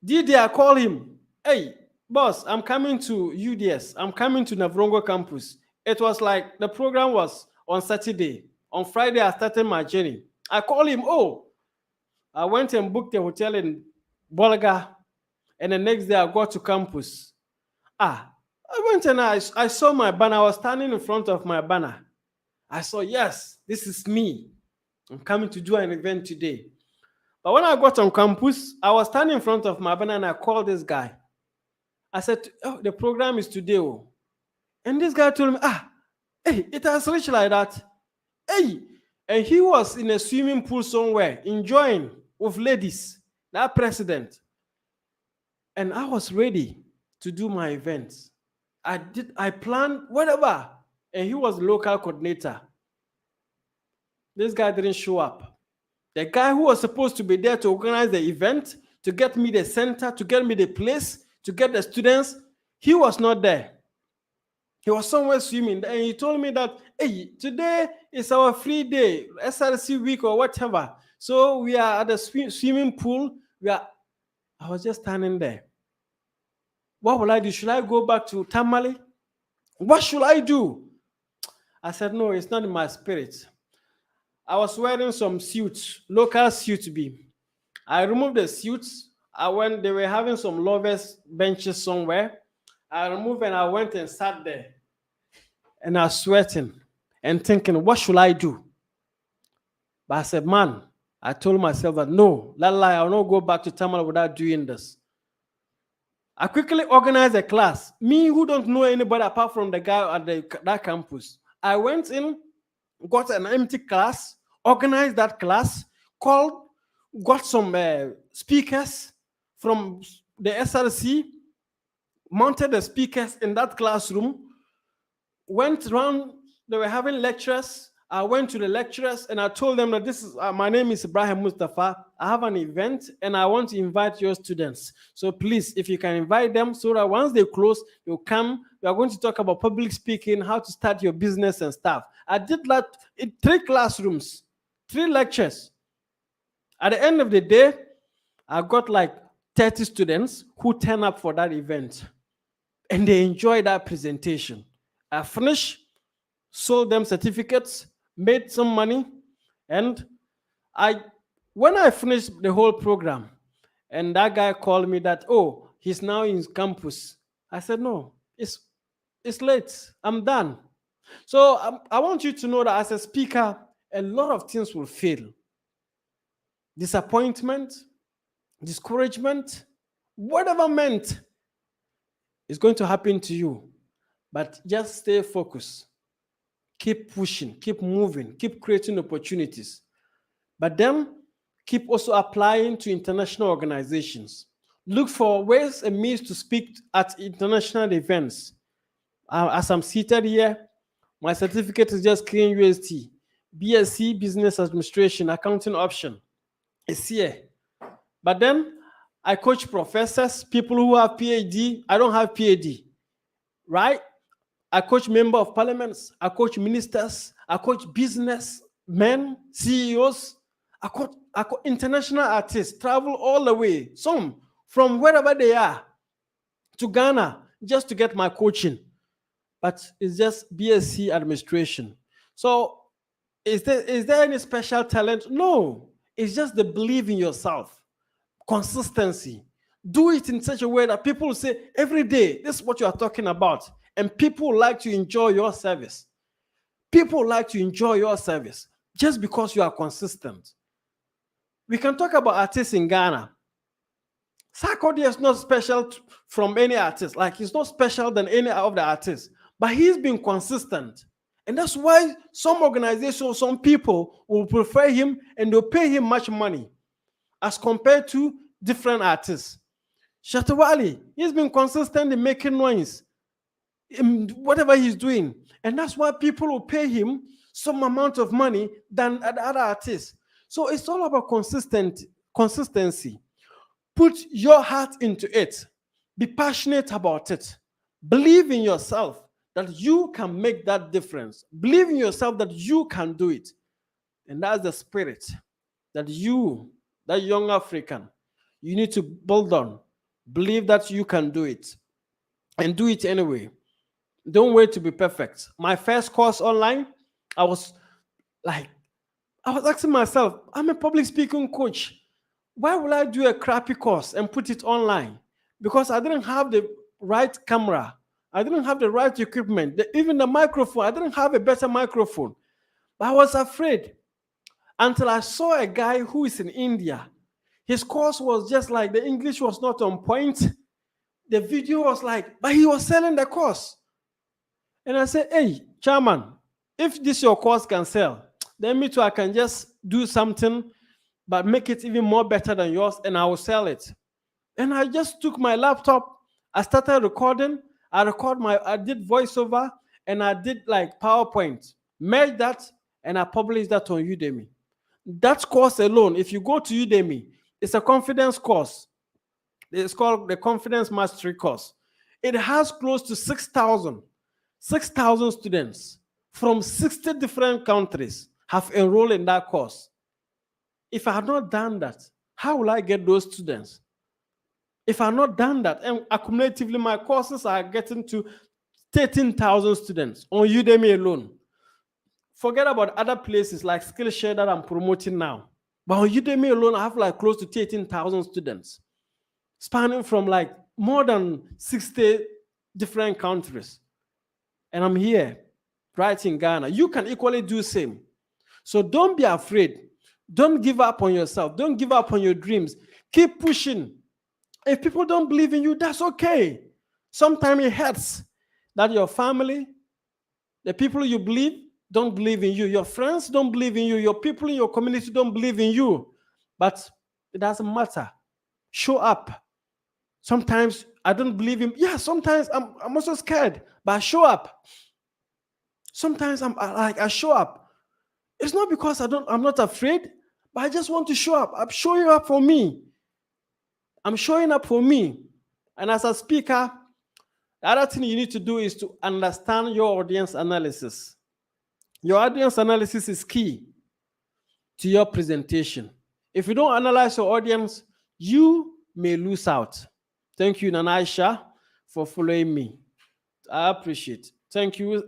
I call him. Hey, boss, I'm coming to UDS. I'm coming to Navrongo campus. It was like the program was on Saturday. On Friday, I started my journey. I call him. Oh, I went and booked a hotel in Bolga, and the next day I got to campus. I went and I saw my banner. I was standing in front of my banner. I saw, yes, this is me. I'm coming to do an event today. But when I got on campus, I was standing in front of my banner and I called this guy. I said, "Oh, the program is today." Oh. And this guy told me, hey, it has reached like that. Hey, and he was in a swimming pool somewhere, enjoying with ladies, that president. And I was ready to do my events. I planned whatever. And he was the local coordinator. This guy didn't show up. The guy who was supposed to be there to organize the event, to get me the center, to get me the place, to get the students, he was not there. He was somewhere swimming. And he told me that, hey, today is our free day, SRC week or whatever. So we are at the swimming pool. I was just standing there. What will I do? Should I go back to Tamale? What should I do? I said, no, it's not in my spirit. I was wearing some suits, local suits. I removed the suits. They were having some lovers benches somewhere. I removed and I went and sat there. And I was sweating and thinking, what should I do? But I said, man, I told myself that no, I'll not go back to Tamale without doing this. I quickly organized a class. Me who don't know anybody apart from the guy at that campus. I went in, got an empty class, organized that class, got some speakers from the SRC, mounted the speakers in that classroom, went around, they were having lectures. I went to the lecturers and I told them that this is my name is Ibrahim Mustapha. I have an event and I want to invite your students. So please, if you can invite them so that once they close, they'll come. We are going to talk about public speaking, how to start your business and stuff. I did that in 3 classrooms, 3 lectures. At the end of the day, I got like 30 students who turn up for that event and they enjoy that presentation. I finished, sold them certificates, made some money, and when I finished the whole program, and that guy called me that, oh, he's now in campus. I said, no, it's late. I'm done. So I want you to know that as a speaker, a lot of things will fail. Disappointment, discouragement, whatever meant is going to happen to you. But just stay focused. Keep pushing, keep moving, keep creating opportunities. But then keep also applying to international organizations. Look for ways and means to speak at international events. As I'm seated here, my certificate is just QnUST, BSc Business Administration, Accounting Option. It's here. But then I coach professors, people who have PhD. I don't have PhD, right? I coach member of parliaments. I coach ministers. I coach businessmen, CEOs. I coach international artists, travel all the way, some from wherever they are, to Ghana just to get my coaching. But it's just BSc administration. So is there any special talent? No. It's just the belief in yourself, consistency. Do it in such a way that people will say every day, this is what you are talking about. And people like to enjoy your service. People like to enjoy your service just because you are consistent. We can talk about artists in Ghana. Sarkodie is not special from any artist. Like, he's not special than any of the artists, but he's been consistent. And that's why some organizations, some people will prefer him and they'll pay him much money as compared to different artists. Shatawali, he's been consistent in making noise in whatever he's doing. And that's why people will pay him some amount of money than the other artists. So it's all about consistency. Put your heart into it. Be passionate about it. Believe in yourself that you can make that difference. Believe in yourself that you can do it. And that's the spirit that you, that young African, you need to build on. Believe that you can do it. And do it anyway. Don't wait to be perfect. My first course online, I was asking myself, I'm a public speaking coach. Why will I do a crappy course and put it online? Because I didn't have the right camera. I didn't have the right equipment. Even the microphone, I didn't have a better microphone. But I was afraid until I saw a guy who is in India. His course was just like, the English was not on point. The video was like, but he was selling the course. And I said, hey, chairman, if this your course can sell, then me too, I can just do something but make it even more better than yours, and I will sell it. And I just took my laptop, I started recording, I did voiceover, and I did like PowerPoint, made that, and I published that on Udemy. That course alone, if you go to Udemy, it's a confidence course. It's called the Confidence Mastery course. It has close to 6,000 students from 60 different countries have enrolled in that course. If I had not done that, how will I get those students? If I had not done that, and accumulatively my courses are getting to 13,000 students on Udemy alone. Forget about other places like Skillshare that I'm promoting now. But on Udemy alone, I have like close to 13,000 students, spanning from like more than 60 different countries. And I'm here, right in Ghana. You can equally do the same. So don't be afraid. Don't give up on yourself. Don't give up on your dreams. Keep pushing. If people don't believe in you, that's okay. Sometimes it hurts that your family, the people you believe, don't believe in you. Your friends don't believe in you. Your people in your community don't believe in you. But it doesn't matter. Show up. Sometimes I don't believe in. Yeah, sometimes I'm also scared, but I show up. Sometimes I show up. It's not because I'm not afraid, but I just want to show up. I'm showing up for me. I'm showing up for me. And as a speaker, the other thing you need to do is to understand your audience analysis. Your audience analysis is key to your presentation. If you don't analyze your audience, you may lose out. Thank you, Nanaisha, for following me. I appreciate it. Thank you,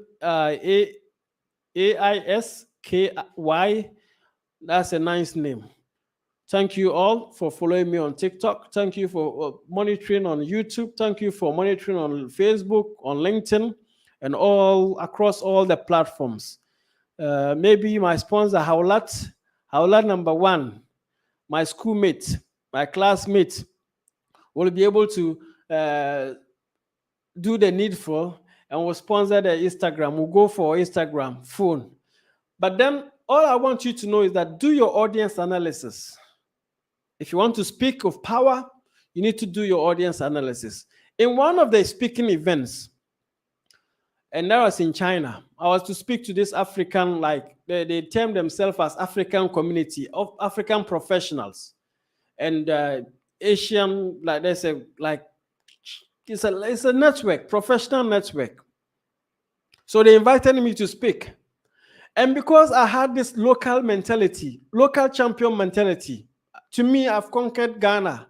AISKY. That's a nice name. Thank you all for following me on TikTok. Thank you for monitoring on YouTube. Thank you for monitoring on Facebook, on LinkedIn, and all across all the platforms. Maybe my sponsor, Howlat number one, my schoolmate, my classmate, will be able to do the needful and will sponsor the Instagram. We'll go for Instagram phone. But then all I want you to know is that do your audience analysis. If you want to speak of power, you need to do your audience analysis. In one of the speaking events, and that was in China, I was to speak to this African, like they term themselves as African community of African professionals, and Asian, like they say, like it's a network, professional network. So they invited me to speak, and because I had this local mentality, local champion mentality, to me, I've conquered Ghana.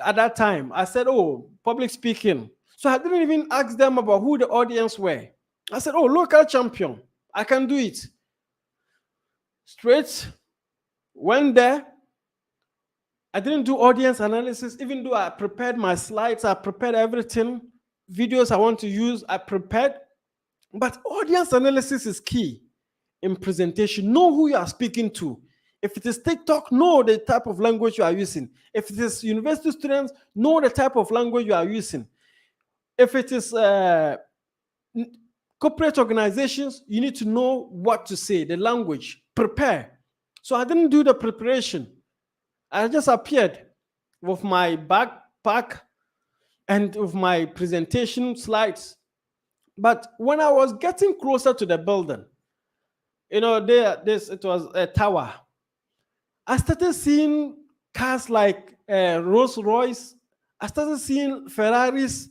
At that time, I said, oh, public speaking. So I didn't even ask them about who the audience were. I said, oh, local champion. I can do it. Straight, went there. I didn't do audience analysis, even though I prepared my slides, I prepared everything, videos I want to use, I prepared. But audience analysis is key in presentation. Know who you are speaking to. If it is TikTok, know the type of language you are using. If it is university students, know the type of language you are using. If it is corporate organizations, you need to know what to say, the language, prepare. So I didn't do the preparation. I just appeared with my backpack and with my presentation slides. But when I was getting closer to the building, it was a tower. I started seeing cars like Rolls Royce. I started seeing Ferraris,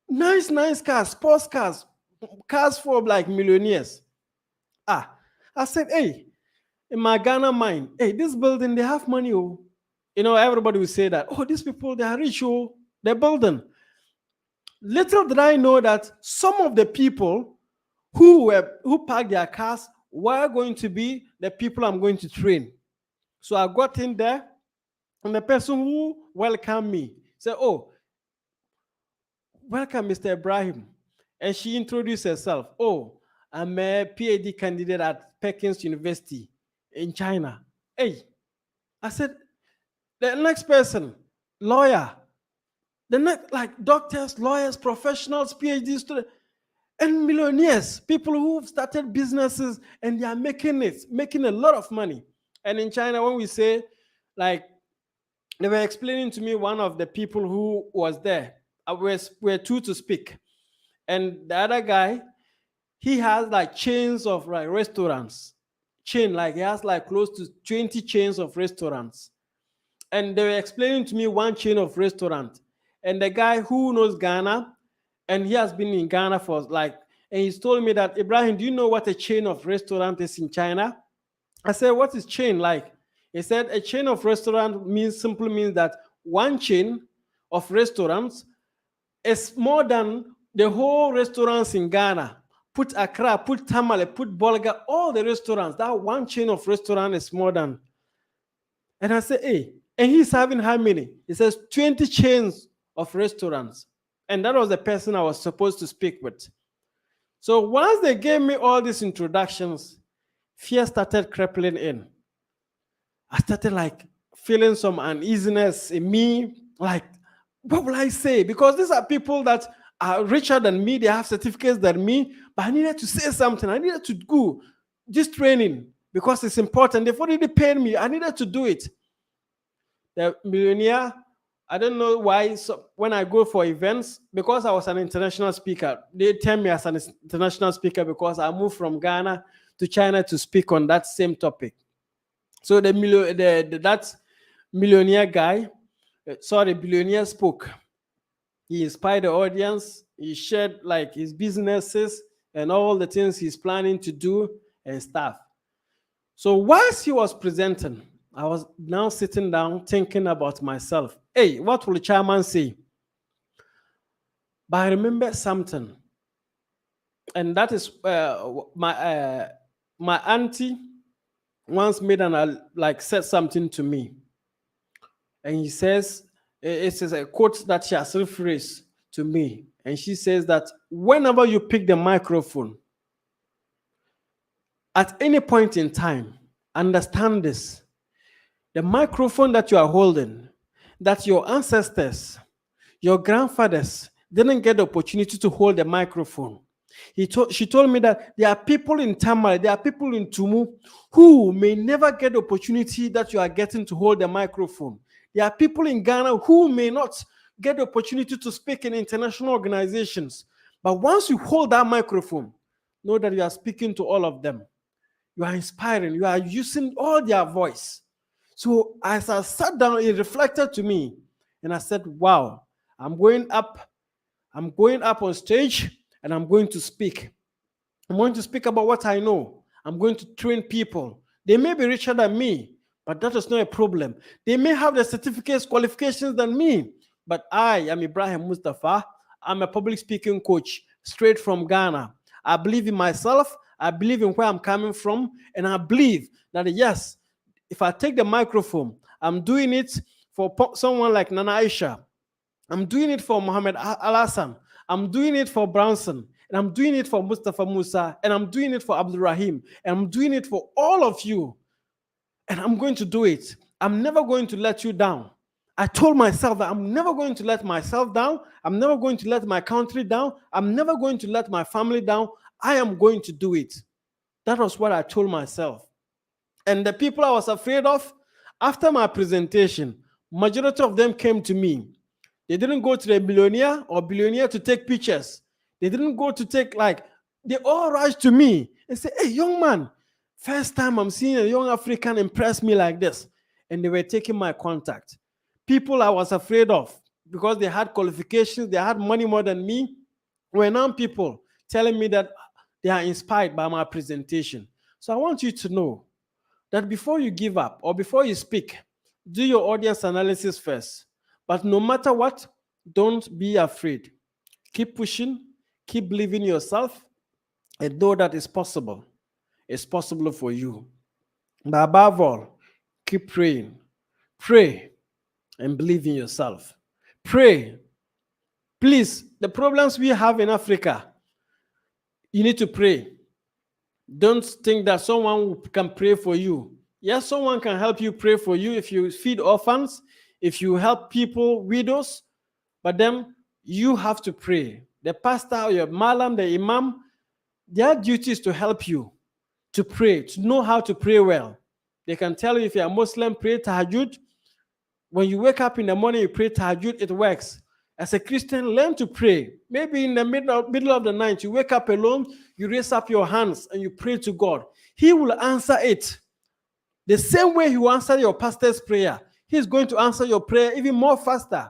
nice cars, sports cars for like millionaires. I said, hey, in my Ghana mind, hey, this building, they have money. Oh. Everybody will say that, oh, these people, they are rich. Oh, they're building. Little did I know that some of the people who parked their cars were going to be the people I'm going to train. So I got in there, and the person who welcomed me said, oh, welcome, Mr. Ibrahim. And she introduced herself. Oh, I'm a PhD candidate at Peking University in China. Hey, I said, the next person, lawyer. The next, like doctors, lawyers, professionals, PhD students, and millionaires, people who've started businesses and they are making a lot of money. And in China, when we say, like, they were explaining to me one of the people who was there. We're two to speak. And the other guy, he has like chains of like restaurants. He has like close to 20 chains of restaurants. And they were explaining to me one chain of restaurant. And the guy who knows Ghana, and he has been in Ghana for and he's told me that, Ibrahim, do you know what a chain of restaurant is in China? I said, what is chain like? He said, a chain of restaurant simply means that one chain of restaurants is more than the whole restaurants in Ghana. Put Accra, put Tamale, put Bolga, all the restaurants. That one chain of restaurant is more than. And I said, hey, and he's having how many? He says 20 chains of restaurants. And that was the person I was supposed to speak with. So once they gave me all these introductions, fear started crippling in. I started like feeling some uneasiness in me. Like, what will I say? Because these are people that are richer than me. They have certificates than me. But I needed to say something. I needed to do this training because it's important. They've already paid me. I needed to do it. The millionaire, I don't know why, so when I go for events, because I was an international speaker, they tell me as an international speaker because I moved from Ghana to China to speak on that same topic. So that millionaire guy, billionaire spoke. He inspired the audience. He shared like his businesses and all the things he's planning to do and stuff. So whilst he was presenting, I was now sitting down thinking about myself. Hey, what will the chairman say? But I remember something. And that is my auntie once said something to me. And he says, it is a quote that she has rephrased to me. And she says that whenever you pick the microphone, at any point in time, understand this. The microphone that you are holding, that your ancestors, your grandfathers didn't get the opportunity to hold the microphone. She told me that there are people in Tamale, there are people in Tumu who may never get the opportunity that you are getting to hold the microphone. There are people in Ghana who may not get the opportunity to speak in international organizations. But once you hold that microphone, know that you are speaking to all of them. You are inspiring, you are using all their voice. So as I sat down, it reflected to me. And I said, wow, I'm going up on stage and I'm going to speak. I'm going to speak about what I know. I'm going to train people. They may be richer than me, but that is not a problem. They may have the certificates, qualifications than me, but I am Ibrahim Mustapha. I'm a public speaking coach straight from Ghana. I believe in myself. I believe in where I'm coming from, and I believe that yes, if I take the microphone, I'm doing it for someone like Nana Aisha. I'm doing it for Mohammed Al-Hassan. I'm doing it for Brownson. And I'm doing it for Mustafa Musa. And I'm doing it for Abdul Rahim. And I'm doing it for all of you. And I'm going to do it. I'm never going to let you down. I told myself that I'm never going to let myself down. I'm never going to let my country down. I'm never going to let my family down. I am going to do it. That was what I told myself. And the people I was afraid of, after my presentation, majority of them came to me. They didn't go to the billionaire to take pictures. They didn't go to take they all rushed to me and say, hey, young man, first time I'm seeing a young African impress me like this. And they were taking my contact. People I was afraid of because they had qualifications, they had money more than me, were now people telling me that they are inspired by my presentation. So I want you to know that before you give up or before you speak, do your audience analysis first. But no matter what, don't be afraid. Keep pushing, keep believing yourself, and know that it's possible. It's possible for you. But above all, keep praying. Pray and believe in yourself. Pray. Please, the problems we have in Africa, you need to pray. Don't think that someone can pray for you. Yes, someone can help you pray for you if you feed orphans, if you help people, widows, but then you have to pray. The pastor, your malam, the imam, their duty is to help you to pray, to know how to pray well. They can tell you if you're a Muslim, pray tahajjud. When you wake up in the morning, you pray tahajjud, it works. As a Christian, learn to pray. Maybe in the middle of the night, you wake up alone, you raise up your hands and you pray to God. He will answer it. The same way he will answer your pastor's prayer, he's going to answer your prayer even more faster.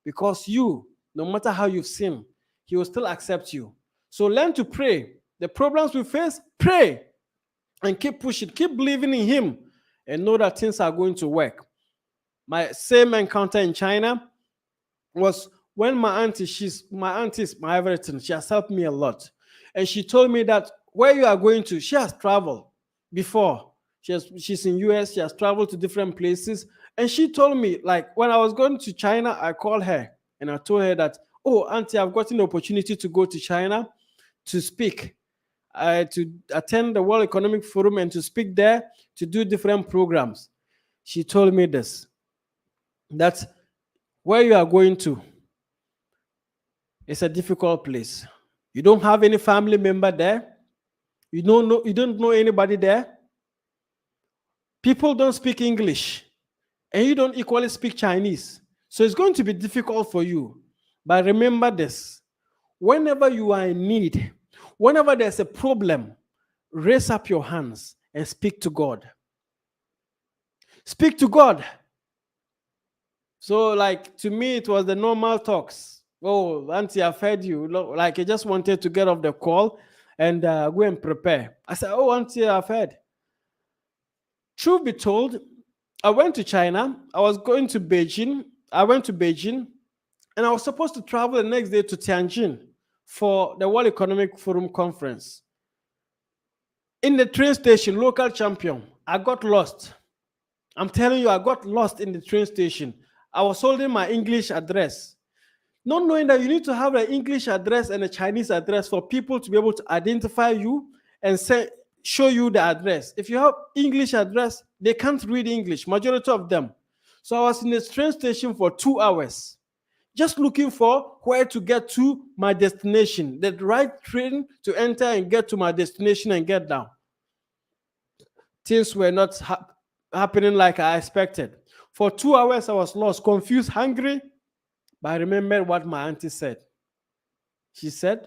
Because you, no matter how you've sinned, he will still accept you. So learn to pray. The problems we face, pray. And keep pushing, keep believing in him. And know that things are going to work. My same encounter in China was when my auntie, she's my everything. She has helped me a lot. And she told me that where you are going to, she has traveled before. She's in US, she has traveled to different places. And she told me, like, when I was going to China, I called her and I told her that, oh, auntie, I've gotten the opportunity to go to China to speak, to attend the World Economic Forum and to speak there, to do different programs. She told me this, that where you are going to, it's a difficult place. You don't have any family member there. You don't know anybody there. People don't speak English, and you don't equally speak Chinese. So it's going to be difficult for you. But remember this, whenever you are in need, whenever there's a problem, raise up your hands and speak to God. Speak to God. So, like, to me, it was the normal talks. Oh, auntie, I've heard you. Like, I just wanted to get off the call and go and prepare. I said, oh, auntie, I've heard. Truth be told, I went to China. I was going to Beijing. I went to Beijing, and I was supposed to travel the next day to Tianjin for the World Economic Forum conference. In the train station, local champion, I got lost. I'm telling you, I got lost in the train station. I was holding my English address, not knowing that you need to have an English address and a Chinese address for people to be able to identify you and show you the address. If you have English address, they can't read English, majority of them. So I was in the train station for 2 hours, just looking for where to get to my destination, the right train to enter and get to my destination and get down. Things were not happening like I expected. For 2 hours, I was lost, confused, hungry. But I remembered what my auntie said. She said,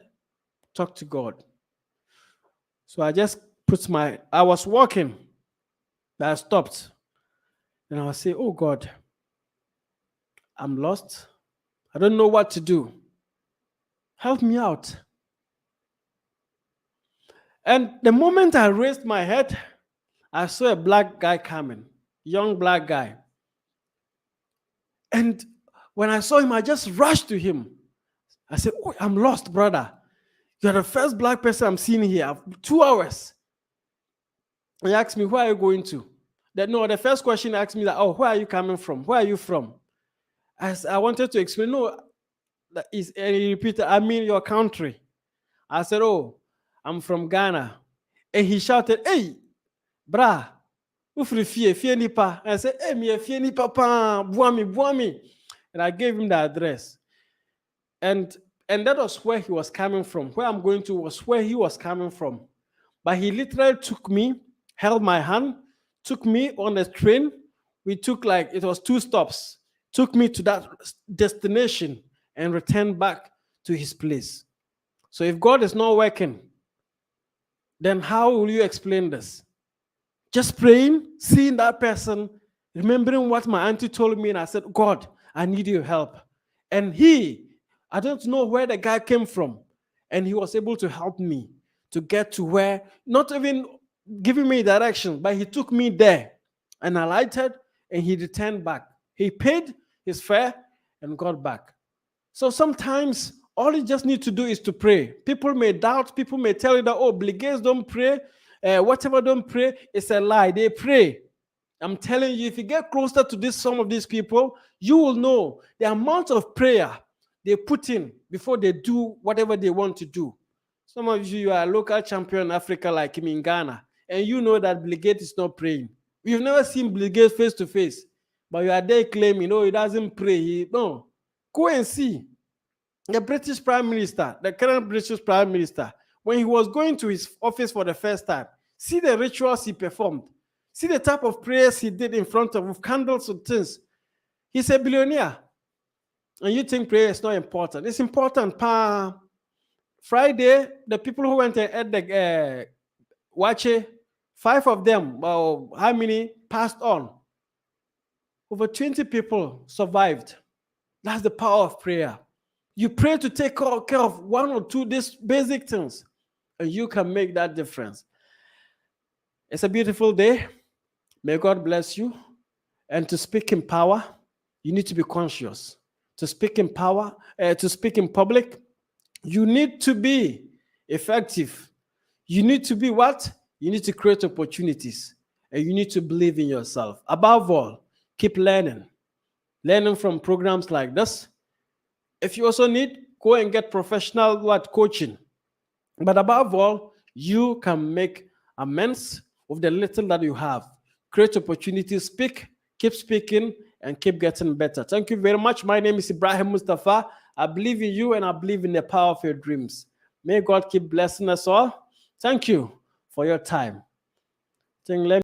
talk to God. So I just I was walking, but I stopped. And I was saying, oh God, I'm lost. I don't know what to do. Help me out. And the moment I raised my head, I saw a black guy coming, young black guy. And when I saw him, I just rushed to him. I said, oh, I'm lost, brother. You're the first black person I'm seeing here. 2 hours. He asked me, where are you going to? The first question he asked me that, oh, where are you coming from? Where are you from? I wanted to explain, no, and he repeated, I mean your country. I said, oh, I'm from Ghana. And he shouted, hey, bra, ufri fie nipa. I said, hey, me fie nipa pa, buami. And I gave him the address. And that was where he was coming from. Where I'm going to was where he was coming from. But he literally took me, held my hand, took me on the train. We took it was 2 stops, took me to that destination and returned back to his place. So if God is not working, then how will you explain this? Just praying, seeing that person, remembering what my auntie told me, and I said, God, I need your help. And I don't know where the guy came from, and he was able to help me to get to where, not even giving me direction, but he took me there, and I lighted, and he returned back. He paid his fare and got back. So sometimes all you just need to do is to pray. People may doubt, people may tell you that, oh, Blighers don't pray, whatever don't pray, it's a lie. They pray. I'm telling you, if you get closer to some of these people, you will know the amount of prayer they put in before they do whatever they want to do. Some of you are a local champion in Africa, like him in Ghana, and you know that Blighers is not praying. You've never seen Blighers face to face, but you are there claiming, no, he doesn't pray. No. Go and see the British Prime Minister, the current British Prime Minister, when he was going to his office for the first time. See the rituals he performed. See the type of prayers he did in front of with candles and things. He's a billionaire. And you think prayer is not important. It's important. Friday, the people who went and ate the wache, 5 of them, well, how many passed on? Over 20 people survived. That's the power of prayer. You pray to take care of 1 or 2 these basic things, and you can make that difference. It's a beautiful day. May God bless you. And to speak in power, you need to be conscious. To speak in power, to speak in public, you need to be effective. You need to be what? You need to create opportunities, and you need to believe in yourself. Above all, keep learning. Learning from programs like this. If you also need, go and get professional coaching. But above all, you can make amends with the little that you have. Create opportunities, speak, keep speaking, and keep getting better. Thank you very much. My name is Ibrahim Mustapha. I believe in you, and I believe in the power of your dreams. May God keep blessing us all. Thank you for your time.